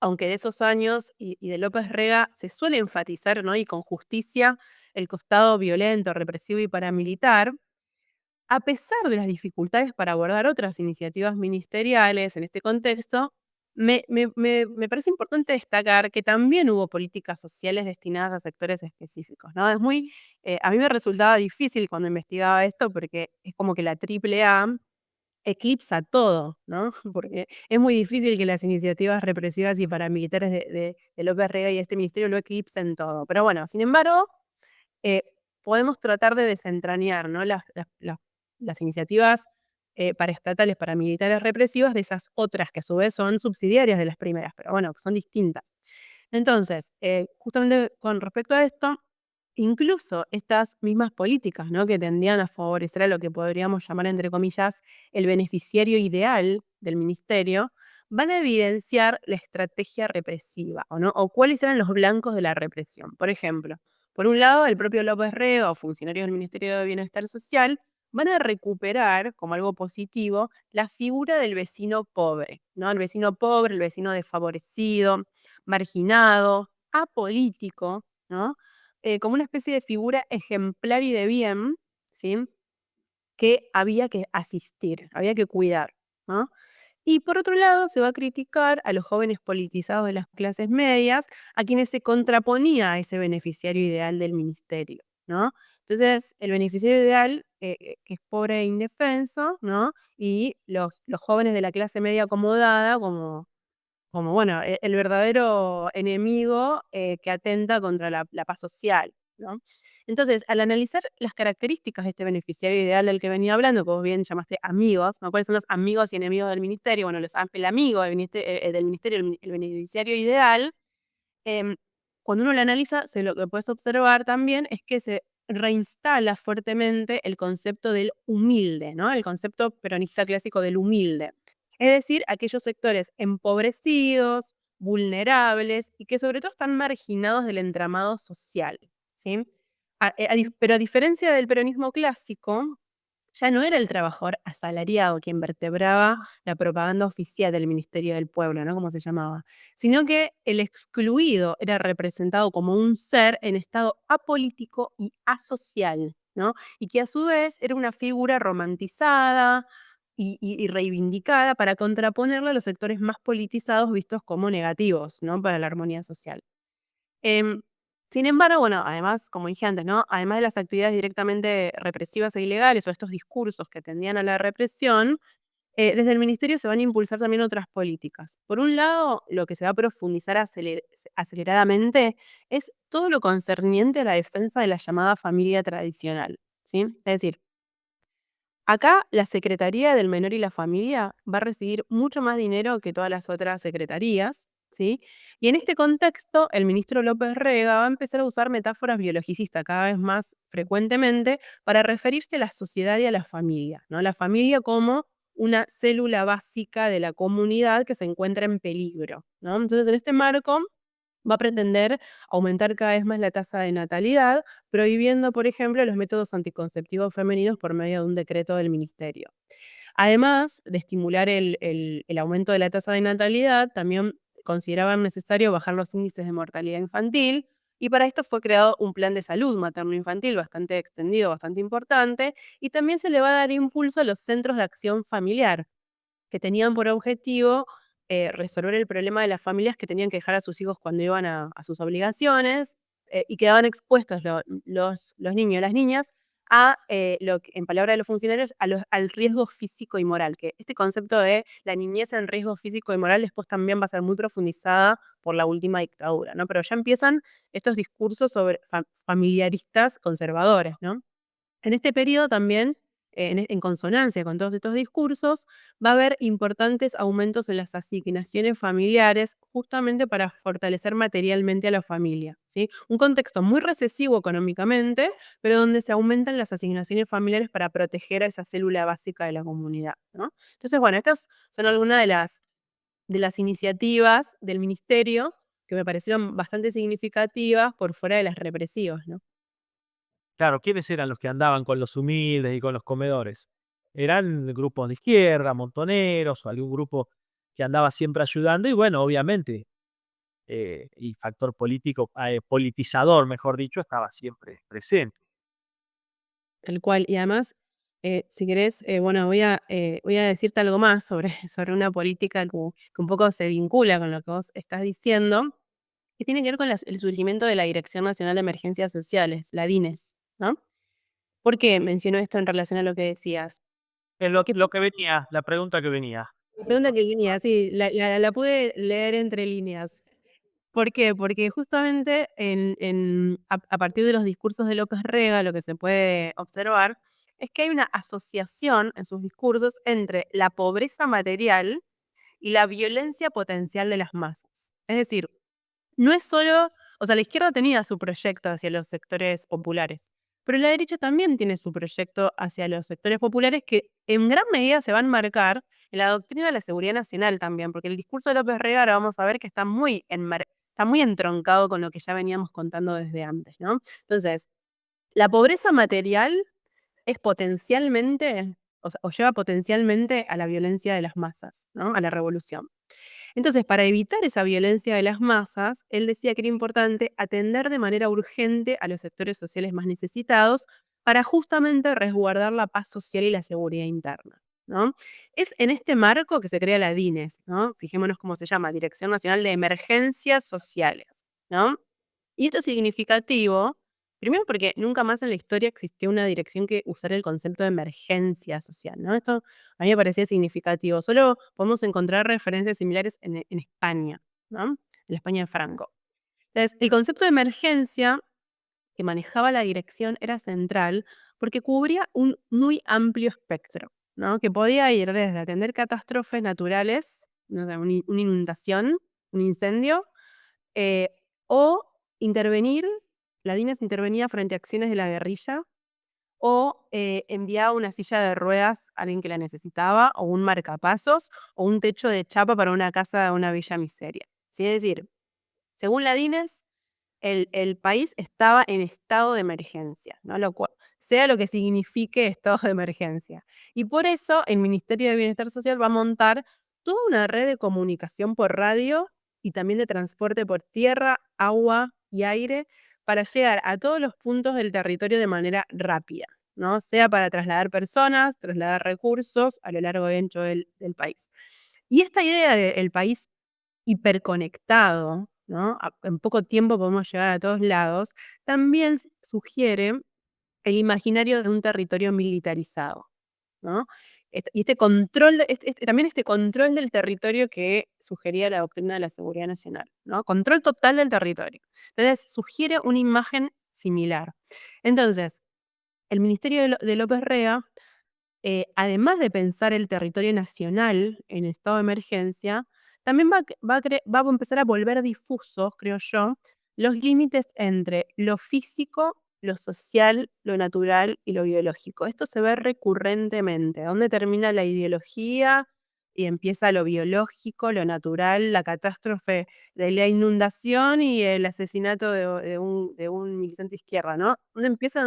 aunque de esos años y de López Rega se suele enfatizar, ¿no? Y con justicia, el costado violento, represivo y paramilitar, a pesar de las dificultades para abordar otras iniciativas ministeriales en este contexto, me parece importante destacar que también hubo políticas sociales destinadas a sectores específicos, ¿no? A mí me resultaba difícil cuando investigaba esto porque es como que la AAA eclipsa todo, ¿no? Porque es muy difícil que las iniciativas represivas y paramilitares de López Rega y este ministerio lo eclipsen todo. Pero bueno, sin embargo, eh, podemos tratar de desentrañar, ¿no? Las iniciativas paraestatales, paramilitares represivas de esas otras que a su vez son subsidiarias de las primeras, pero bueno, que son distintas. Entonces, justamente con respecto a esto, incluso estas mismas políticas, ¿no? Que tendían a favorecer a lo que podríamos llamar, entre comillas, el beneficiario ideal del ministerio, van a evidenciar la estrategia represiva, ¿o no? O cuáles eran los blancos de la represión. Por ejemplo, por un lado, el propio López Rega o funcionarios del Ministerio de Bienestar Social van a recuperar como algo positivo la figura del vecino pobre, ¿no? El vecino pobre, el vecino desfavorecido, marginado, apolítico, ¿no? Como una especie de figura ejemplar y de bien, ¿sí? Que había que asistir, había que cuidar, ¿no? Y por otro lado, se va a criticar a los jóvenes politizados de las clases medias, a quienes se contraponía a ese beneficiario ideal del ministerio, ¿no? Entonces, el beneficiario ideal, que es pobre e indefenso, ¿no? Y los jóvenes de la clase media acomodada, como bueno, el verdadero enemigo que atenta contra la paz social, ¿no? Entonces, al analizar las características de este beneficiario ideal del que venía hablando, que vos bien llamaste amigos, ¿no? ¿Cuáles son los amigos y enemigos del ministerio? Bueno, el amigo del ministerio, el beneficiario ideal, em, cuando uno lo analiza, lo que puedes observar también es que se reinstala fuertemente el concepto del humilde, ¿no? El concepto peronista clásico del humilde. Es decir, aquellos sectores empobrecidos, vulnerables y que sobre todo están marginados del entramado social, ¿sí? Pero a diferencia del peronismo clásico, ya no era el trabajador asalariado quien vertebraba la propaganda oficial del Ministerio del Pueblo, ¿no? Como se llamaba, sino que el excluido era representado como un ser en estado apolítico y asocial, ¿no? Y que a su vez era una figura romantizada y reivindicada para contraponerla a los sectores más politizados vistos como negativos, ¿no? Para la armonía social. Em, Sin embargo, bueno, además, como dije antes, ¿no? Además de las actividades directamente represivas e ilegales o estos discursos que tendían a la represión, desde el ministerio se van a impulsar también otras políticas. Por un lado, lo que se va a profundizar aceleradamente es todo lo concerniente a la defensa de la llamada familia tradicional, ¿sí? Es decir, acá la Secretaría del Menor y la Familia va a recibir mucho más dinero que todas las otras secretarías, ¿sí? Y en este contexto, el ministro López Rega va a empezar a usar metáforas biologicistas cada vez más frecuentemente para referirse a la sociedad y a la familia, ¿no? La familia como una célula básica de la comunidad que se encuentra en peligro, ¿no? Entonces, en este marco va a pretender aumentar cada vez más la tasa de natalidad, prohibiendo, por ejemplo, los métodos anticonceptivos femeninos por medio de un decreto del ministerio. Además de estimular el aumento de la tasa de natalidad, también consideraban necesario bajar los índices de mortalidad infantil, y para esto fue creado un plan de salud materno-infantil bastante extendido, bastante importante, y también se le va a dar impulso a los centros de acción familiar, que tenían por objetivo resolver el problema de las familias que tenían que dejar a sus hijos cuando iban a sus obligaciones, y quedaban expuestos los niños y las niñas a, en palabras de los funcionarios, al riesgo físico y moral, que este concepto de la niñez en riesgo físico y moral después también va a ser muy profundizada por la última dictadura, ¿no? Pero ya empiezan estos discursos sobre familiaristas conservadores, ¿no? En este periodo también en consonancia con todos estos discursos, va a haber importantes aumentos en las asignaciones familiares, justamente para fortalecer materialmente a la familia, ¿sí? Un contexto muy recesivo económicamente, pero donde se aumentan las asignaciones familiares para proteger a esa célula básica de la comunidad, ¿no? Entonces, bueno, estas son algunas de las iniciativas del ministerio que me parecieron bastante significativas por fuera de las represivas, ¿no? Claro, ¿quiénes eran los que andaban con los humildes y con los comedores? Eran grupos de izquierda, montoneros o algún grupo que andaba siempre ayudando y bueno, obviamente, y factor político, politizador, mejor dicho, estaba siempre presente. Tal cual. Y además, si querés, bueno, voy a decirte algo más sobre, sobre una política que un poco se vincula con lo que vos estás diciendo, que tiene que ver con el surgimiento de la Dirección Nacional de Emergencias Sociales, la DINES, ¿no? ¿Por qué menciono esto en relación a lo que decías? Es lo, Porque lo que venía, la pregunta que venía. la pregunta que venía, sí, la pude leer entre líneas. ¿Por qué? Porque justamente a partir de los discursos de López Rega, lo que se puede observar es que hay una asociación en sus discursos entre la pobreza material y la violencia potencial de las masas. Es decir, no es solo, o sea, la izquierda tenía su proyecto hacia los sectores populares, pero la derecha también tiene su proyecto hacia los sectores populares que en gran medida se van a marcar en la doctrina de la seguridad nacional también, porque el discurso de López Rega ahora vamos a ver que está muy entroncado con lo que ya veníamos contando desde antes, ¿no? Entonces, la pobreza material es potencialmente, o sea, o lleva potencialmente a la violencia de las masas, ¿no? A la revolución. Entonces, para evitar esa violencia de las masas, él decía que era importante atender de manera urgente a los sectores sociales más necesitados para justamente resguardar la paz social y la seguridad interna, ¿no? Es en este marco que se crea la DINES, ¿no? Fijémonos cómo se llama, Dirección Nacional de Emergencias Sociales, ¿no? Y esto es significativo, primero porque nunca más en la historia existió una dirección que usara el concepto de emergencia social, ¿no? Esto a mí me parecía significativo. Solo podemos encontrar referencias similares en España, ¿no? En la España de Franco. Entonces, el concepto de emergencia que manejaba la dirección era central porque cubría un muy amplio espectro, ¿no? Que podía ir desde atender catástrofes naturales, no sé, una inundación, un incendio, eh, o intervenir, la DINAS intervenía frente a acciones de la guerrilla o enviaba una silla de ruedas a alguien que la necesitaba, o un marcapasos, o un techo de chapa para una casa de una villa miseria. ¿Sí? Es decir, según la DINES, el país estaba en estado de emergencia, ¿no? Sea lo que signifique estado de emergencia. Y por eso el Ministerio de Bienestar Social va a montar toda una red de comunicación por radio y también de transporte por tierra, agua y aire para llegar a todos los puntos del territorio de manera rápida, ¿no? Sea para trasladar personas, trasladar recursos a lo largo y ancho del país. Y esta idea del país hiperconectado, ¿no? En poco tiempo podemos llegar a todos lados, también sugiere el imaginario de un territorio militarizado, ¿no? Y este control, también este control del territorio que sugería la doctrina de la seguridad nacional, ¿no? Control total del territorio. Entonces, sugiere una imagen similar. Entonces, el ministerio de López Rega, además de pensar el territorio nacional en estado de emergencia, también va a empezar a volver difusos, creo yo, los límites entre lo físico, lo social, lo natural y lo biológico. Esto se ve recurrentemente, donde termina la ideología y empieza lo biológico, lo natural, la catástrofe de la inundación y el asesinato de un militante izquierda, ¿no? Donde empieza,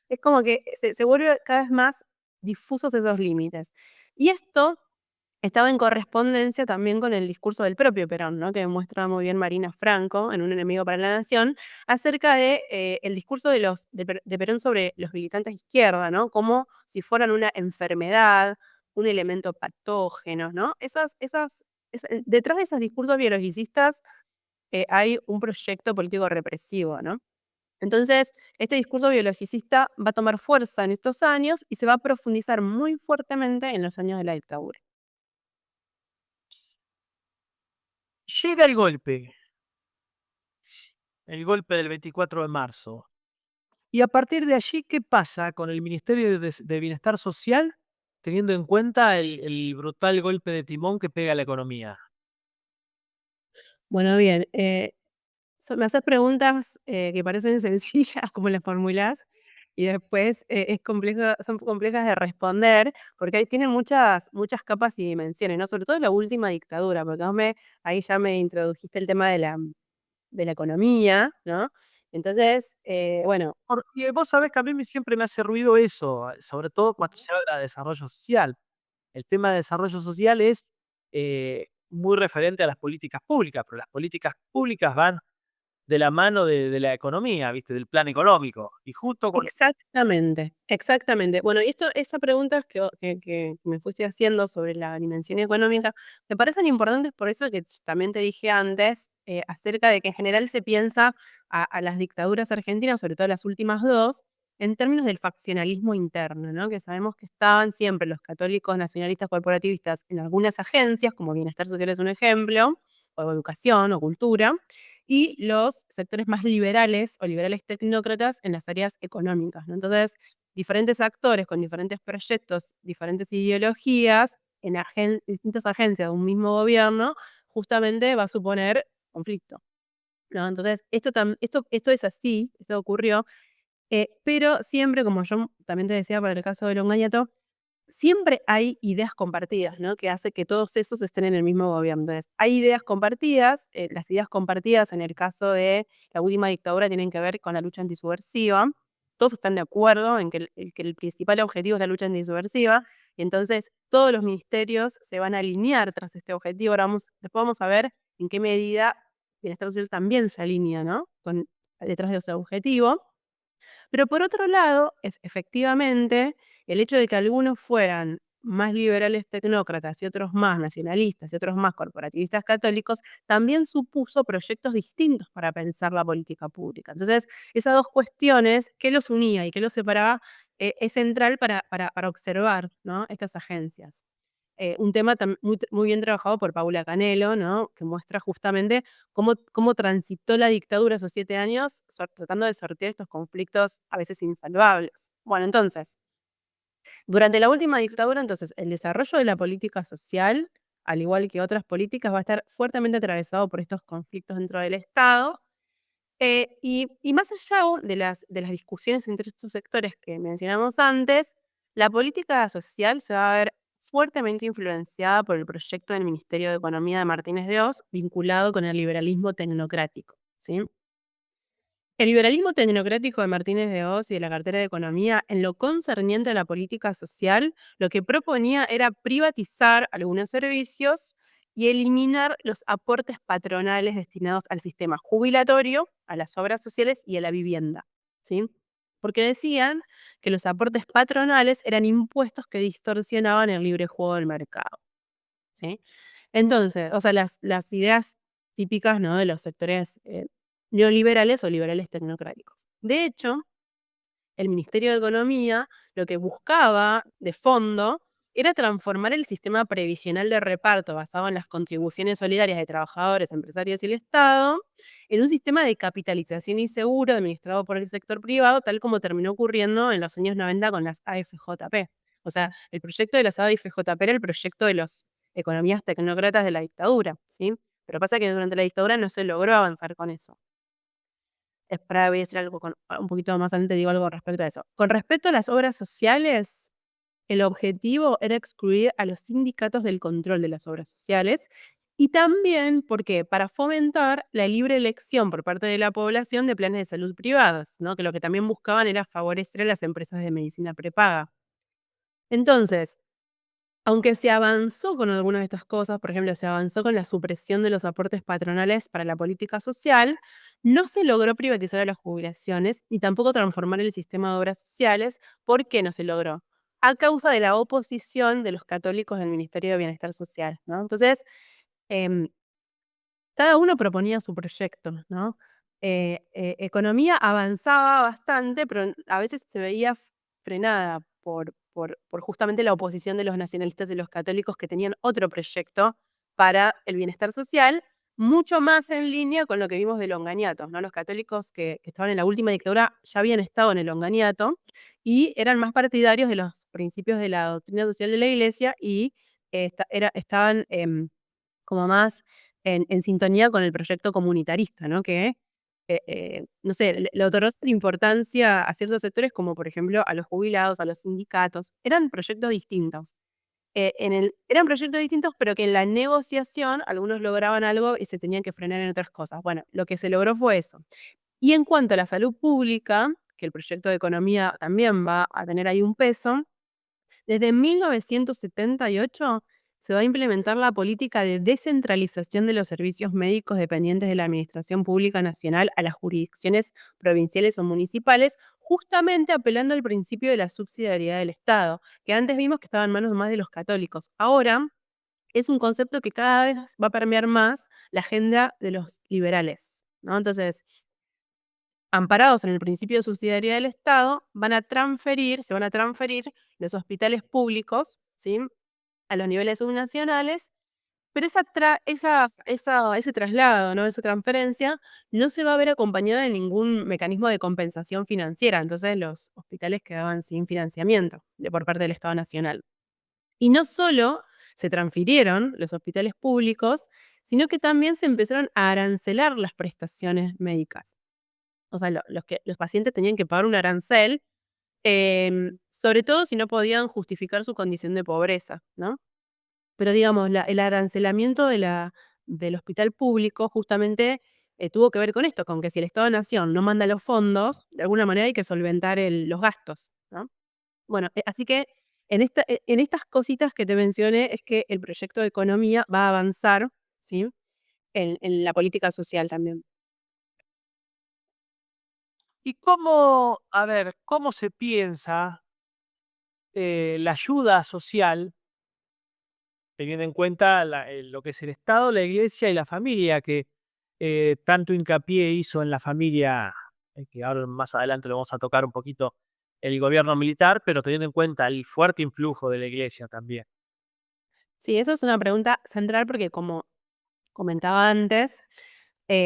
es como que se vuelve cada vez más difusos esos límites. Y esto estaba en correspondencia también con el discurso del propio Perón, ¿no? Que muestra muy bien Marina Franco en Un enemigo para la nación, acerca de el discurso de Perón sobre los militantes de izquierda, ¿no? Como si fueran una enfermedad, un elemento patógeno, ¿no? Detrás de esos discursos biologicistas hay un proyecto político represivo, ¿no? Entonces, este discurso biologicista va a tomar fuerza en estos años y se va a profundizar muy fuertemente en los años de la dictadura. Llega el golpe del 24 de marzo. Y a partir de allí, ¿qué pasa con el Ministerio de Bienestar Social, teniendo en cuenta el brutal golpe de timón que pega a la economía? Bueno, bien, me haces preguntas que parecen sencillas como las formulás y después son complejas de responder porque ahí tienen muchas capas y dimensiones, ¿no? Sobre todo la última dictadura, porque ahí ya me introdujiste el tema de la economía, ¿no? Entonces, bueno, Porque vos sabés que a mí siempre me hace ruido eso, sobre todo cuando se habla de desarrollo social. El tema de desarrollo social es muy referente a las políticas públicas, pero las políticas públicas van de la mano de la economía, ¿viste? Del plan económico. Y justo con exactamente, exactamente. Bueno, y esa pregunta que me fuiste haciendo sobre la dimensión económica, me parecen importantes por eso que también te dije antes, acerca de que en general se piensa a las dictaduras argentinas, sobre todo las últimas dos, en términos del faccionalismo interno, ¿no? Que sabemos que estaban siempre los católicos nacionalistas corporativistas en algunas agencias, como Bienestar Social es un ejemplo, o educación o cultura, y los sectores más liberales o liberales tecnócratas en las áreas económicas, ¿no? Entonces, diferentes actores con diferentes proyectos, diferentes ideologías en distintas agencias de un mismo gobierno, justamente va a suponer conflicto, ¿no? Entonces, esto es así, esto ocurrió, pero siempre, como yo también te decía para el caso de Longañato, siempre hay ideas compartidas, ¿no? Que hace que todos esos estén en el mismo gobierno. Entonces, hay ideas compartidas, las ideas compartidas en el caso de la última dictadura tienen que ver con la lucha antisubversiva. Todos están de acuerdo en que el principal objetivo es la lucha antisubversiva, y entonces todos los ministerios se van a alinear tras este objetivo. Después vamos a ver en qué medida Bienestar Social también se alinea, ¿no? Detrás de ese objetivo. Pero por otro lado, efectivamente, el hecho de que algunos fueran más liberales tecnócratas y otros más nacionalistas y otros más corporativistas católicos, también supuso proyectos distintos para pensar la política pública. Entonces, esas dos cuestiones, qué los unía y qué los separaba, es central para observar, ¿no? Estas agencias. Un tema muy bien trabajado por Paula Canelo, ¿no? Que muestra justamente cómo transitó la dictadura esos 7 años, tratando de sortear estos conflictos a veces insalvables. Bueno, entonces, durante la última dictadura, entonces, el desarrollo de la política social, al igual que otras políticas, va a estar fuertemente atravesado por estos conflictos dentro del Estado. Y más allá de las discusiones entre estos sectores que mencionamos antes, la política social se va a ver fuertemente influenciada por el proyecto del Ministerio de Economía de Martínez de Oz, vinculado con el liberalismo tecnocrático, ¿sí? El liberalismo tecnocrático de Martínez de Oz y de la cartera de Economía, en lo concerniente a la política social, lo que proponía era privatizar algunos servicios y eliminar los aportes patronales destinados al sistema jubilatorio, a las obras sociales y a la vivienda, ¿sí? Porque decían que los aportes patronales eran impuestos que distorsionaban el libre juego del mercado, ¿sí? Entonces, o sea, las ideas típicas, ¿no? De los sectores neoliberales o liberales tecnocráticos. De hecho, el Ministerio de Economía lo que buscaba de fondo era transformar el sistema previsional de reparto basado en las contribuciones solidarias de trabajadores, empresarios y el Estado en un sistema de capitalización y seguro administrado por el sector privado, tal como terminó ocurriendo en los años 90 con las AFJP. O sea, el proyecto de las AFJP era el proyecto de los economías tecnócratas de la dictadura, ¿sí? Pero pasa que durante la dictadura no se logró avanzar con eso. Espera, voy a decir algo un poquito más adelante, digo algo respecto a eso. Con respecto a las obras sociales, el objetivo era excluir a los sindicatos del control de las obras sociales y también, ¿por qué? Para fomentar la libre elección por parte de la población de planes de salud privados, ¿no? Que lo que también buscaban era favorecer a las empresas de medicina prepaga. Entonces, aunque se avanzó con algunas de estas cosas, por ejemplo, se avanzó con la supresión de los aportes patronales para la política social, no se logró privatizar a las jubilaciones ni tampoco transformar el sistema de obras sociales. ¿Por qué no se logró? A causa de la oposición de los católicos del Ministerio de Bienestar Social, ¿no? Entonces, em, cada uno proponía su proyecto, ¿no? Economía avanzaba bastante, pero a veces se veía frenada por justamente la oposición de los nacionalistas y los católicos que tenían otro proyecto para el bienestar social, mucho más en línea con lo que vimos de Longaniato, ¿no? Los católicos que estaban en la última dictadura ya habían estado en el Longaniato y eran más partidarios de los principios de la doctrina social de la Iglesia y estaban como más en sintonía con el proyecto comunitarista, ¿no? Que, no sé, le otorgó importancia a ciertos sectores como, por ejemplo, a los jubilados, a los sindicatos. Eran proyectos distintos. Eran proyectos distintos, pero que en la negociación algunos lograban algo y se tenían que frenar en otras cosas. Bueno, lo que se logró fue eso. Y en cuanto a la salud pública, que el proyecto de economía también va a tener ahí un peso, desde 1978 se va a implementar la política de descentralización de los servicios médicos dependientes de la Administración Pública Nacional a las jurisdicciones provinciales o municipales, justamente apelando al principio de la subsidiariedad del Estado, que antes vimos que estaba en manos más de los católicos. Ahora es un concepto que cada vez va a permear más la agenda de los liberales, ¿no? Entonces, amparados en el principio de subsidiariedad del Estado, se van a transferir los hospitales públicos, ¿sí?, a los niveles subnacionales, pero ese traslado, ¿no?, esa transferencia, no se va a ver acompañada de ningún mecanismo de compensación financiera. Entonces, los hospitales quedaban sin financiamiento por parte del Estado nacional. Y no solo se transfirieron los hospitales públicos, sino que también se empezaron a arancelar las prestaciones médicas. O sea, los pacientes tenían que pagar un arancel, sobre todo si no podían justificar su condición de pobreza, ¿no? Pero digamos, el arancelamiento del hospital público justamente tuvo que ver con esto, con que si el Estado-Nación no manda los fondos, de alguna manera hay que solventar los gastos, ¿no? Bueno, así que en estas cositas que te mencioné es que el proyecto de economía va a avanzar, ¿sí?, en la política social también. ¿Y cómo, a ver, cómo se piensa la ayuda social, teniendo en cuenta lo que es el Estado, la Iglesia y la familia, que tanto hincapié hizo en la familia, que ahora más adelante lo vamos a tocar un poquito, el gobierno militar, pero teniendo en cuenta el fuerte influjo de la Iglesia también? Sí, eso es una pregunta central porque como comentaba antes,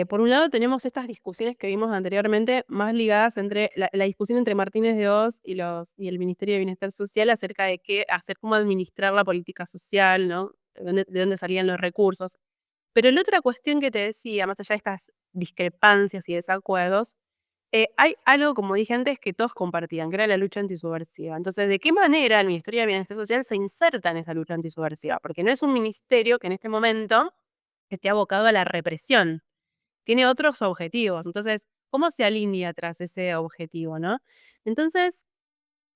por un lado tenemos estas discusiones que vimos anteriormente, más ligadas entre la discusión entre Martínez de Oz y el Ministerio de Bienestar Social acerca de qué hacer, cómo administrar la política social, ¿no? De dónde salían los recursos. Pero la otra cuestión que te decía, más allá de estas discrepancias y desacuerdos, hay algo, como dije antes, que todos compartían, que era la lucha antisubversiva. Entonces, ¿de qué manera el Ministerio de Bienestar Social se inserta en esa lucha antisubversiva? Porque no es un ministerio que en este momento esté abocado a la represión, tiene otros objetivos. Entonces, ¿cómo se alinea tras ese objetivo, no? Entonces,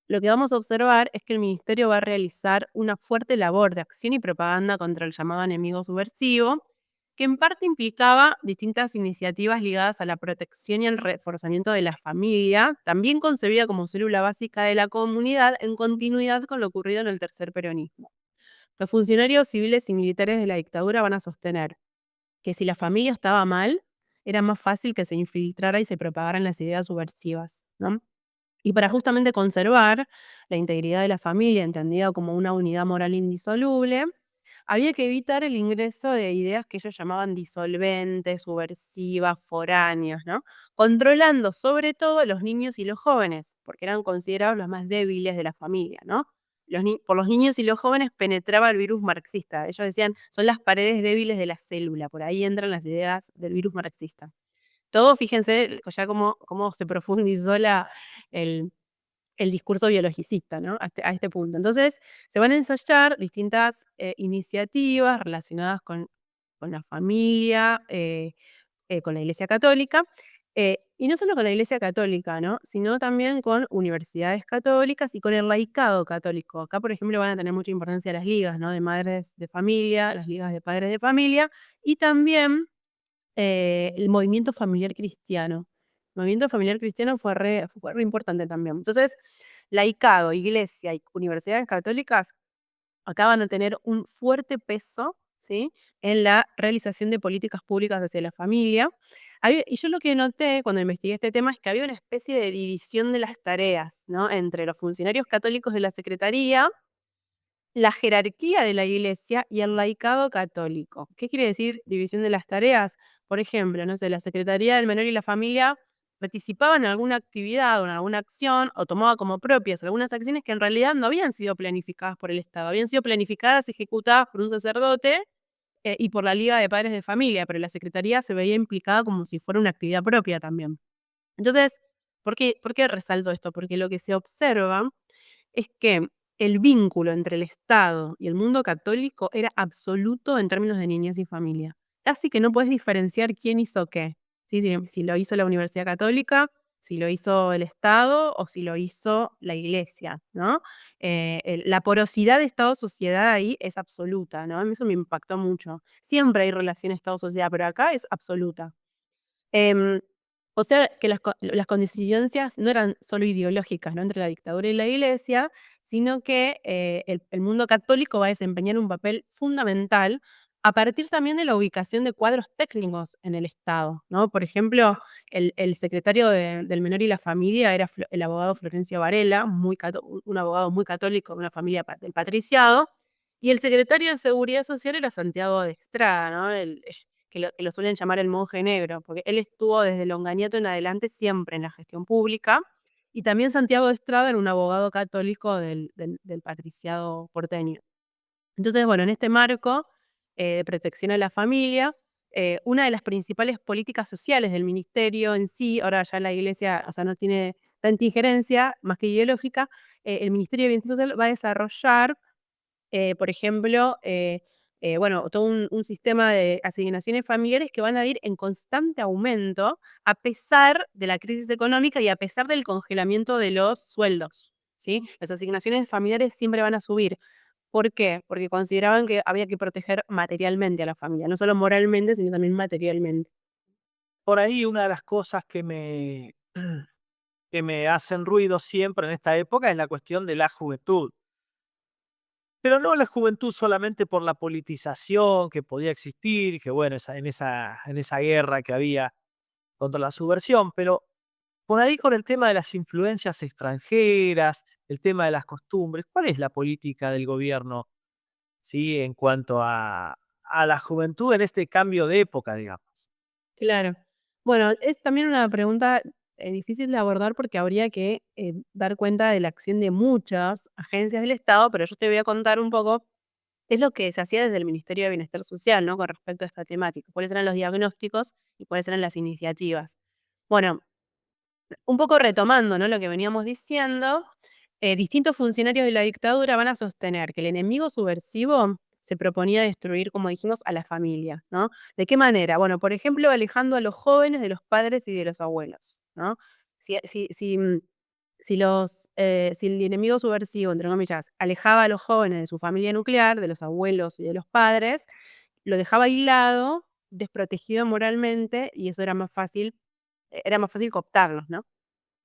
lo que vamos a observar es que el ministerio va a realizar una fuerte labor de acción y propaganda contra el llamado enemigo subversivo, que en parte implicaba distintas iniciativas ligadas a la protección y al reforzamiento de la familia, también concebida como célula básica de la comunidad, en continuidad con lo ocurrido en el tercer peronismo. Los funcionarios civiles y militares de la dictadura van a sostener que si la familia estaba mal, era más fácil que se infiltrara y se propagaran las ideas subversivas, ¿no? Y para justamente conservar la integridad de la familia, entendida como una unidad moral indisoluble, había que evitar el ingreso de ideas que ellos llamaban disolventes, subversivas, foráneas, ¿no? Controlando sobre todo a los niños y los jóvenes, porque eran considerados los más débiles de la familia, ¿no? Por los niños y los jóvenes penetraba el virus marxista. Ellos decían, son las paredes débiles de la célula, por ahí entran las ideas del virus marxista. Todo, fíjense, ya cómo se profundizó el, el discurso biologicista, ¿no? A este punto. Entonces, se van a ensayar distintas iniciativas relacionadas con la familia, con la Iglesia Católica, y no solo con la Iglesia Católica, ¿no?, sino también con universidades católicas y con el laicado católico. Acá, por ejemplo, van a tener mucha importancia las ligas, ¿no?, de madres de familia, las ligas de padres de familia, y también el movimiento familiar cristiano. El movimiento familiar cristiano fue re importante también. Entonces, laicado, iglesia y universidades católicas acá van a tener un fuerte peso, ¿sí?, en la realización de políticas públicas hacia la familia. Y yo lo que noté cuando investigué este tema es que había una especie de división de las tareas, ¿no?, entre los funcionarios católicos de la Secretaría la jerarquía de la Iglesia y el laicado católico. ¿Qué quiere decir división de las tareas? Por ejemplo, no sé, la Secretaría del Menor y la Familia participaba en alguna actividad o en alguna acción o tomaba como propias algunas acciones que en realidad no habían sido planificadas por el Estado, habían sido planificadas y ejecutadas por un sacerdote y por la Liga de Padres de Familia, pero la Secretaría se veía implicada como si fuera una actividad propia también. Entonces, ¿por qué resalto esto? Porque lo que se observa es que el vínculo entre el Estado y el mundo católico era absoluto en términos de niñez y familia. Casi que no puedes diferenciar quién hizo qué. ¿Sí? Si lo hizo la Universidad Católica, si lo hizo el Estado o si lo hizo la Iglesia, ¿no? La porosidad de Estado-sociedad ahí es absoluta, ¿no? A mí eso me impactó mucho. Siempre hay relación Estado-sociedad, pero acá es absoluta. Em, o sea que las coincidencias no eran solo ideológicas, ¿no? Entre la dictadura y la Iglesia, sino que el mundo católico va a desempeñar un papel fundamental a partir también de la ubicación de cuadros técnicos en el Estado, ¿no? Por ejemplo, el secretario del Menor y la Familia era el abogado Florencio Varela, un abogado muy católico de una familia del patriciado, y el secretario de Seguridad Social era Santiago de Estrada, ¿no? Que lo suelen llamar el monje negro, porque él estuvo desde Longaniato en adelante siempre en la gestión pública, y también Santiago de Estrada era un abogado católico del patriciado porteño. Entonces, bueno, en este marco de protección a la familia, una de las principales políticas sociales del ministerio en sí, ahora ya la Iglesia, o sea, no tiene tanta injerencia, más que ideológica, el Ministerio de Bienestar Social va a desarrollar por ejemplo, bueno, todo un sistema de asignaciones familiares que van a ir en constante aumento a pesar de la crisis económica y a pesar del congelamiento de los sueldos, ¿sí? Las asignaciones familiares siempre van a subir. ¿Por qué? Porque consideraban que había que proteger materialmente a la familia, no solo moralmente, sino también materialmente. Por ahí una de las cosas que me hacen ruido siempre en esta época es la cuestión de la juventud. Pero no la juventud solamente por la politización que podía existir, que bueno, en esa guerra que había contra la subversión, pero por ahí con el tema de las influencias extranjeras, el tema de las costumbres, ¿cuál es la política del gobierno, sí, en cuanto a la juventud en este cambio de época, digamos? Claro. Bueno, es también una pregunta difícil de abordar porque habría que dar cuenta de la acción de muchas agencias del Estado, pero yo te voy a contar un poco qué es lo que se hacía desde el Ministerio de Bienestar Social, ¿no? Con respecto a esta temática, cuáles eran los diagnósticos y cuáles eran las iniciativas. Bueno, un poco retomando, ¿no? Lo que veníamos diciendo, distintos funcionarios de la dictadura van a sostener que el enemigo subversivo se proponía destruir, como dijimos, a la familia, ¿no? ¿De qué manera? Bueno, por ejemplo, alejando a los jóvenes de los padres y de los abuelos, ¿no? Si, si, si, mm, si el enemigo subversivo, entre comillas, alejaba a los jóvenes de su familia nuclear, de los abuelos y de los padres, lo dejaba aislado, desprotegido moralmente, y eso era más fácil cooptarlos, ¿no?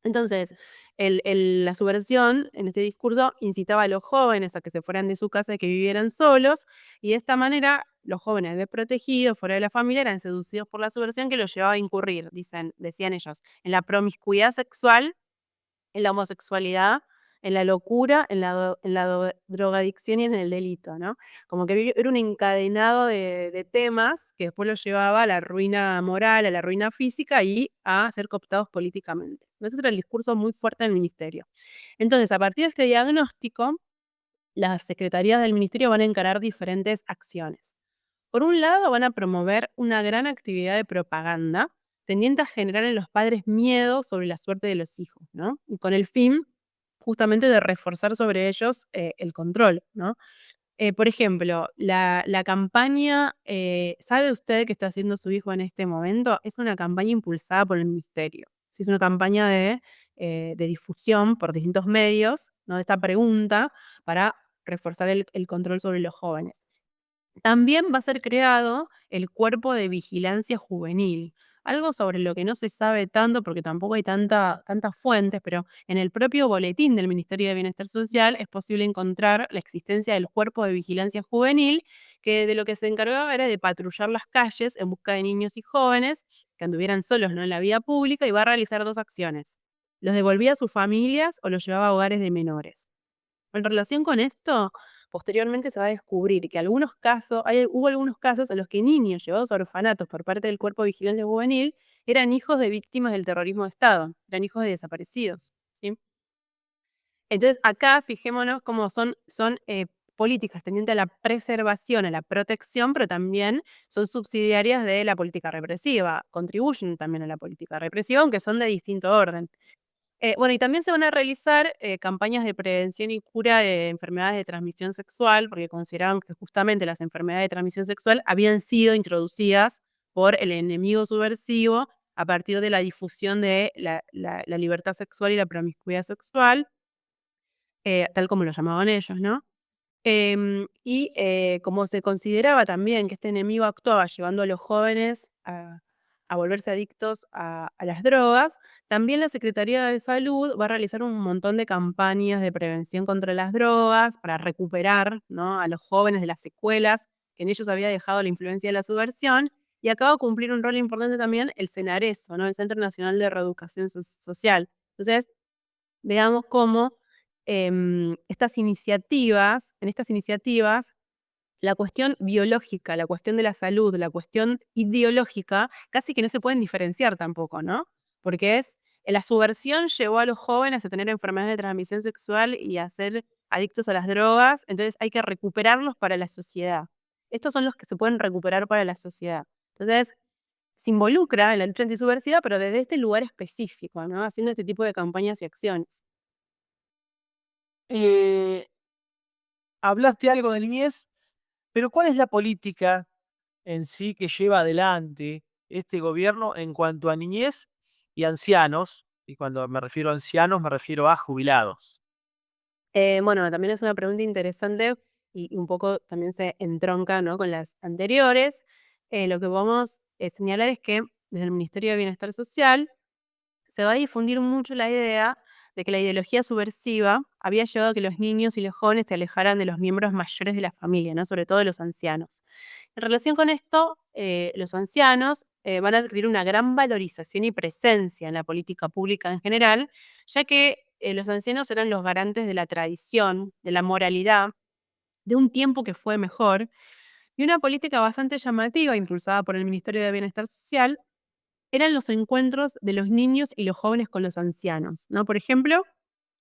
Entonces, la subversión en este discurso incitaba a los jóvenes a que se fueran de su casa y que vivieran solos, y de esta manera los jóvenes desprotegidos, fuera de la familia, eran seducidos por la subversión que los llevaba a incurrir, decían ellos, en la promiscuidad sexual, en la homosexualidad, en la locura, en la drogadicción y en el delito, ¿no? Como que era un encadenado de temas que después los llevaba a la ruina moral, a la ruina física y a ser cooptados políticamente. Ese era el discurso muy fuerte del ministerio. Entonces, a partir de este diagnóstico, las secretarías del ministerio van a encarar diferentes acciones. Por un lado, van a promover una gran actividad de propaganda tendiente a generar en los padres miedo sobre la suerte de los hijos, ¿no? Y con el fin justamente de reforzar sobre ellos el control, ¿no? Por ejemplo, la campaña ¿sabe usted qué está haciendo su hijo en este momento? Es una campaña impulsada por el ministerio. Sí, es una campaña de difusión por distintos medios, ¿no? De esta pregunta para reforzar el control sobre los jóvenes. También va a ser creado el Cuerpo de Vigilancia Juvenil, algo sobre lo que no se sabe tanto porque tampoco hay tantas fuentes, pero en el propio boletín del Ministerio de Bienestar Social es posible encontrar la existencia del Cuerpo de Vigilancia Juvenil, que de lo que se encargaba era de patrullar las calles en busca de niños y jóvenes que anduvieran solos, ¿no? En la vía pública, y va a realizar dos acciones: los devolvía a sus familias o los llevaba a hogares de menores. En relación con esto, posteriormente se va a descubrir que hubo algunos casos en los que niños llevados a orfanatos por parte del Cuerpo de Vigilancia Juvenil eran hijos de víctimas del terrorismo de Estado, eran hijos de desaparecidos, ¿sí? Entonces, acá fijémonos cómo son políticas tendientes a la preservación, a la protección, pero también son subsidiarias de la política represiva, contribuyen también a la política represiva, aunque son de distinto orden. Bueno, y también se van a realizar campañas de prevención y cura de enfermedades de transmisión sexual, porque consideraban que justamente las enfermedades de transmisión sexual habían sido introducidas por el enemigo subversivo a partir de la difusión de la libertad sexual y la promiscuidad sexual, tal como lo llamaban ellos, ¿no? Como se consideraba también que este enemigo actuaba llevando a los jóvenes a volverse adictos a las drogas, también la Secretaría de Salud va a realizar un montón de campañas de prevención contra las drogas para recuperar, ¿no?, a los jóvenes de las secuelas que en ellos había dejado la influencia de la subversión. Y acá va a cumplir un rol importante también el CENARESO, ¿no?, el Centro Nacional de Reeducación Social. Entonces, veamos cómo en estas iniciativas, la cuestión biológica, la cuestión de la salud, la cuestión ideológica, casi que no se pueden diferenciar tampoco, ¿no? Porque la subversión llevó a los jóvenes a tener enfermedades de transmisión sexual y a ser adictos a las drogas, entonces hay que recuperarlos para la sociedad. Estos son los que se pueden recuperar para la sociedad. Entonces, se involucra en la lucha antisubversiva, pero desde este lugar específico, ¿no? Haciendo este tipo de campañas y acciones. Eh, Hablaste algo de niñez, pero ¿cuál es la política en sí que lleva adelante este gobierno en cuanto a niñez y ancianos? Y cuando me refiero a ancianos, me refiero a jubilados. Bueno, también es una pregunta interesante y un poco también se entronca, ¿no?, con las anteriores. Lo que podemos señalar es que desde el Ministerio de Bienestar Social se va a difundir mucho la idea de que la ideología subversiva había llevado a que los niños y los jóvenes se alejaran de los miembros mayores de la familia, ¿no?, sobre todo de los ancianos. En relación con esto, los ancianos van a adquirir una gran valorización y presencia en la política pública en general, ya que los ancianos eran los garantes de la tradición, de la moralidad, de un tiempo que fue mejor, y una política bastante llamativa, impulsada por el Ministerio de Bienestar Social, eran los encuentros de los niños y los jóvenes con los ancianos, ¿no? Por ejemplo,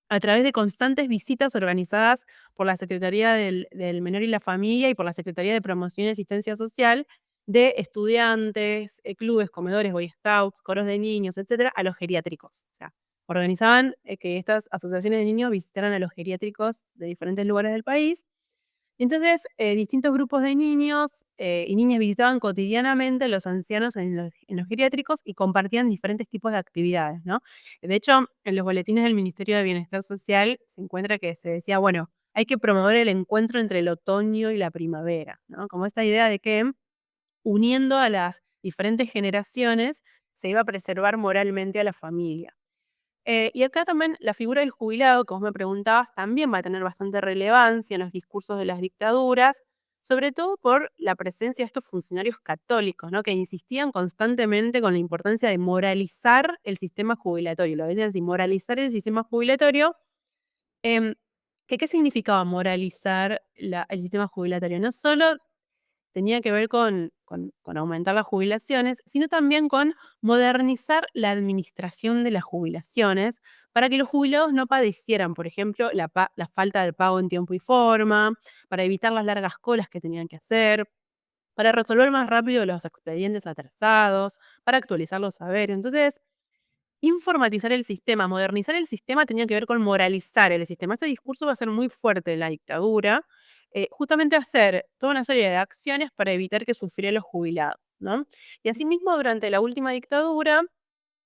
a través de constantes visitas organizadas por la Secretaría del Menor y la Familia y por la Secretaría de Promoción y Asistencia Social de estudiantes, clubes, comedores, boy scouts, coros de niños, etcétera, a los geriátricos. O sea, organizaban que estas asociaciones de niños visitaran a los geriátricos de diferentes lugares del país. Entonces, distintos grupos de niños y niñas visitaban cotidianamente a los ancianos en los geriátricos y compartían diferentes tipos de actividades, ¿no? De hecho, en los boletines del Ministerio de Bienestar Social se encuentra que se decía, bueno, hay que promover el encuentro entre el otoño y la primavera, ¿no? Como esta idea de que uniendo a las diferentes generaciones se iba a preservar moralmente a la familia. Y acá también la figura del jubilado, que vos me preguntabas, también va a tener bastante relevancia en los discursos de las dictaduras, sobre todo por la presencia de estos funcionarios católicos, ¿no?, que insistían constantemente con la importancia de moralizar el sistema jubilatorio. Lo decían así, moralizar el sistema jubilatorio. Em, ¿Qué significaba moralizar el sistema jubilatorio? No solo tenía que ver con aumentar las jubilaciones, sino también con modernizar la administración de las jubilaciones para que los jubilados no padecieran, por ejemplo, la falta de pago en tiempo y forma, para evitar las largas colas que tenían que hacer, para resolver más rápido los expedientes atrasados, para actualizar los saberes. Entonces, informatizar el sistema, modernizar el sistema tenía que ver con moralizar el sistema. Ese discurso va a ser muy fuerte en la dictadura, justamente hacer toda una serie de acciones para evitar que sufrieran los jubilados, ¿no? Y asimismo, durante la última dictadura,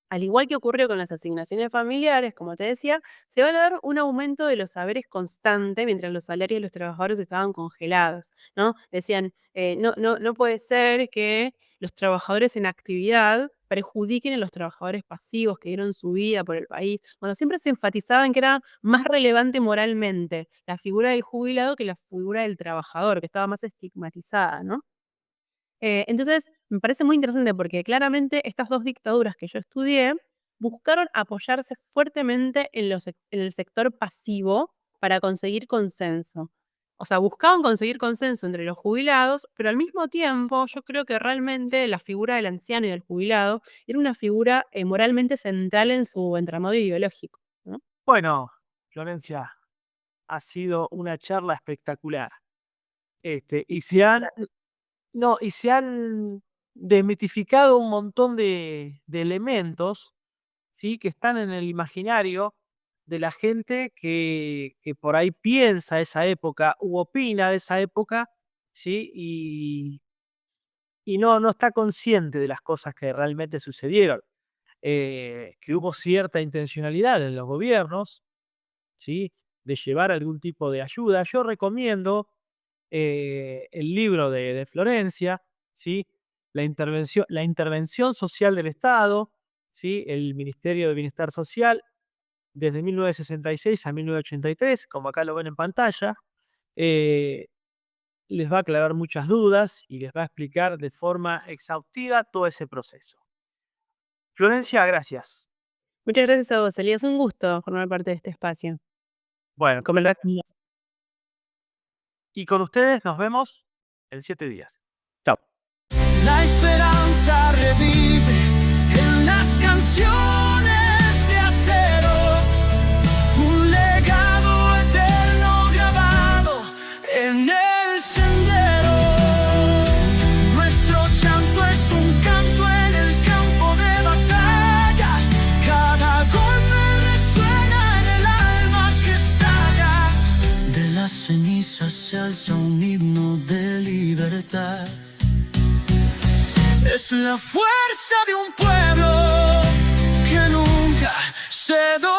al igual que ocurrió con las asignaciones familiares, como te decía, se va a dar un aumento de los saberes constante mientras los salarios de los trabajadores estaban congelados, ¿no? Decían, no puede ser que los trabajadores en actividad perjudiquen a los trabajadores pasivos que dieron su vida por el país. Bueno, siempre se enfatizaba en que era más relevante moralmente la figura del jubilado que la figura del trabajador, que estaba más estigmatizada, ¿no? Entonces, me parece muy interesante porque claramente estas dos dictaduras que yo estudié buscaron apoyarse fuertemente en el sector pasivo para conseguir consenso. O sea, buscaban conseguir consenso entre los jubilados, pero al mismo tiempo yo creo que realmente la figura del anciano y del jubilado era una figura moralmente central en su entramado ideológico, ¿no? Bueno, Florencia, ha sido una charla espectacular. Y se han desmitificado un montón de elementos, ¿sí? Que están en el imaginario de la gente que por ahí piensa esa época u opina de esa época, ¿sí? Y no está consciente de las cosas que realmente sucedieron. Que hubo cierta intencionalidad en los gobiernos, ¿sí? De llevar algún tipo de ayuda. Yo recomiendo el libro de Florencia, ¿sí? La intervención social del Estado, ¿sí? El Ministerio de Bienestar Social, desde 1966 a 1983, como acá lo ven en pantalla. Les va a aclarar muchas dudas y les va a explicar de forma exhaustiva todo ese proceso. Florencia, gracias. Muchas gracias a vos, Elías. Un gusto formar parte de este espacio. Bueno, Conversar con vos. y con ustedes nos vemos en 7 días. Chao. La esperanza revive en las canciones de acero, un legado eterno grabado en el sendero. Nuestro canto es un canto en el campo de batalla, cada golpe resuena en el alma que estalla. De las cenizas se alza un himno de libertad. Es la fuerza de un pueblo que nunca se doblega.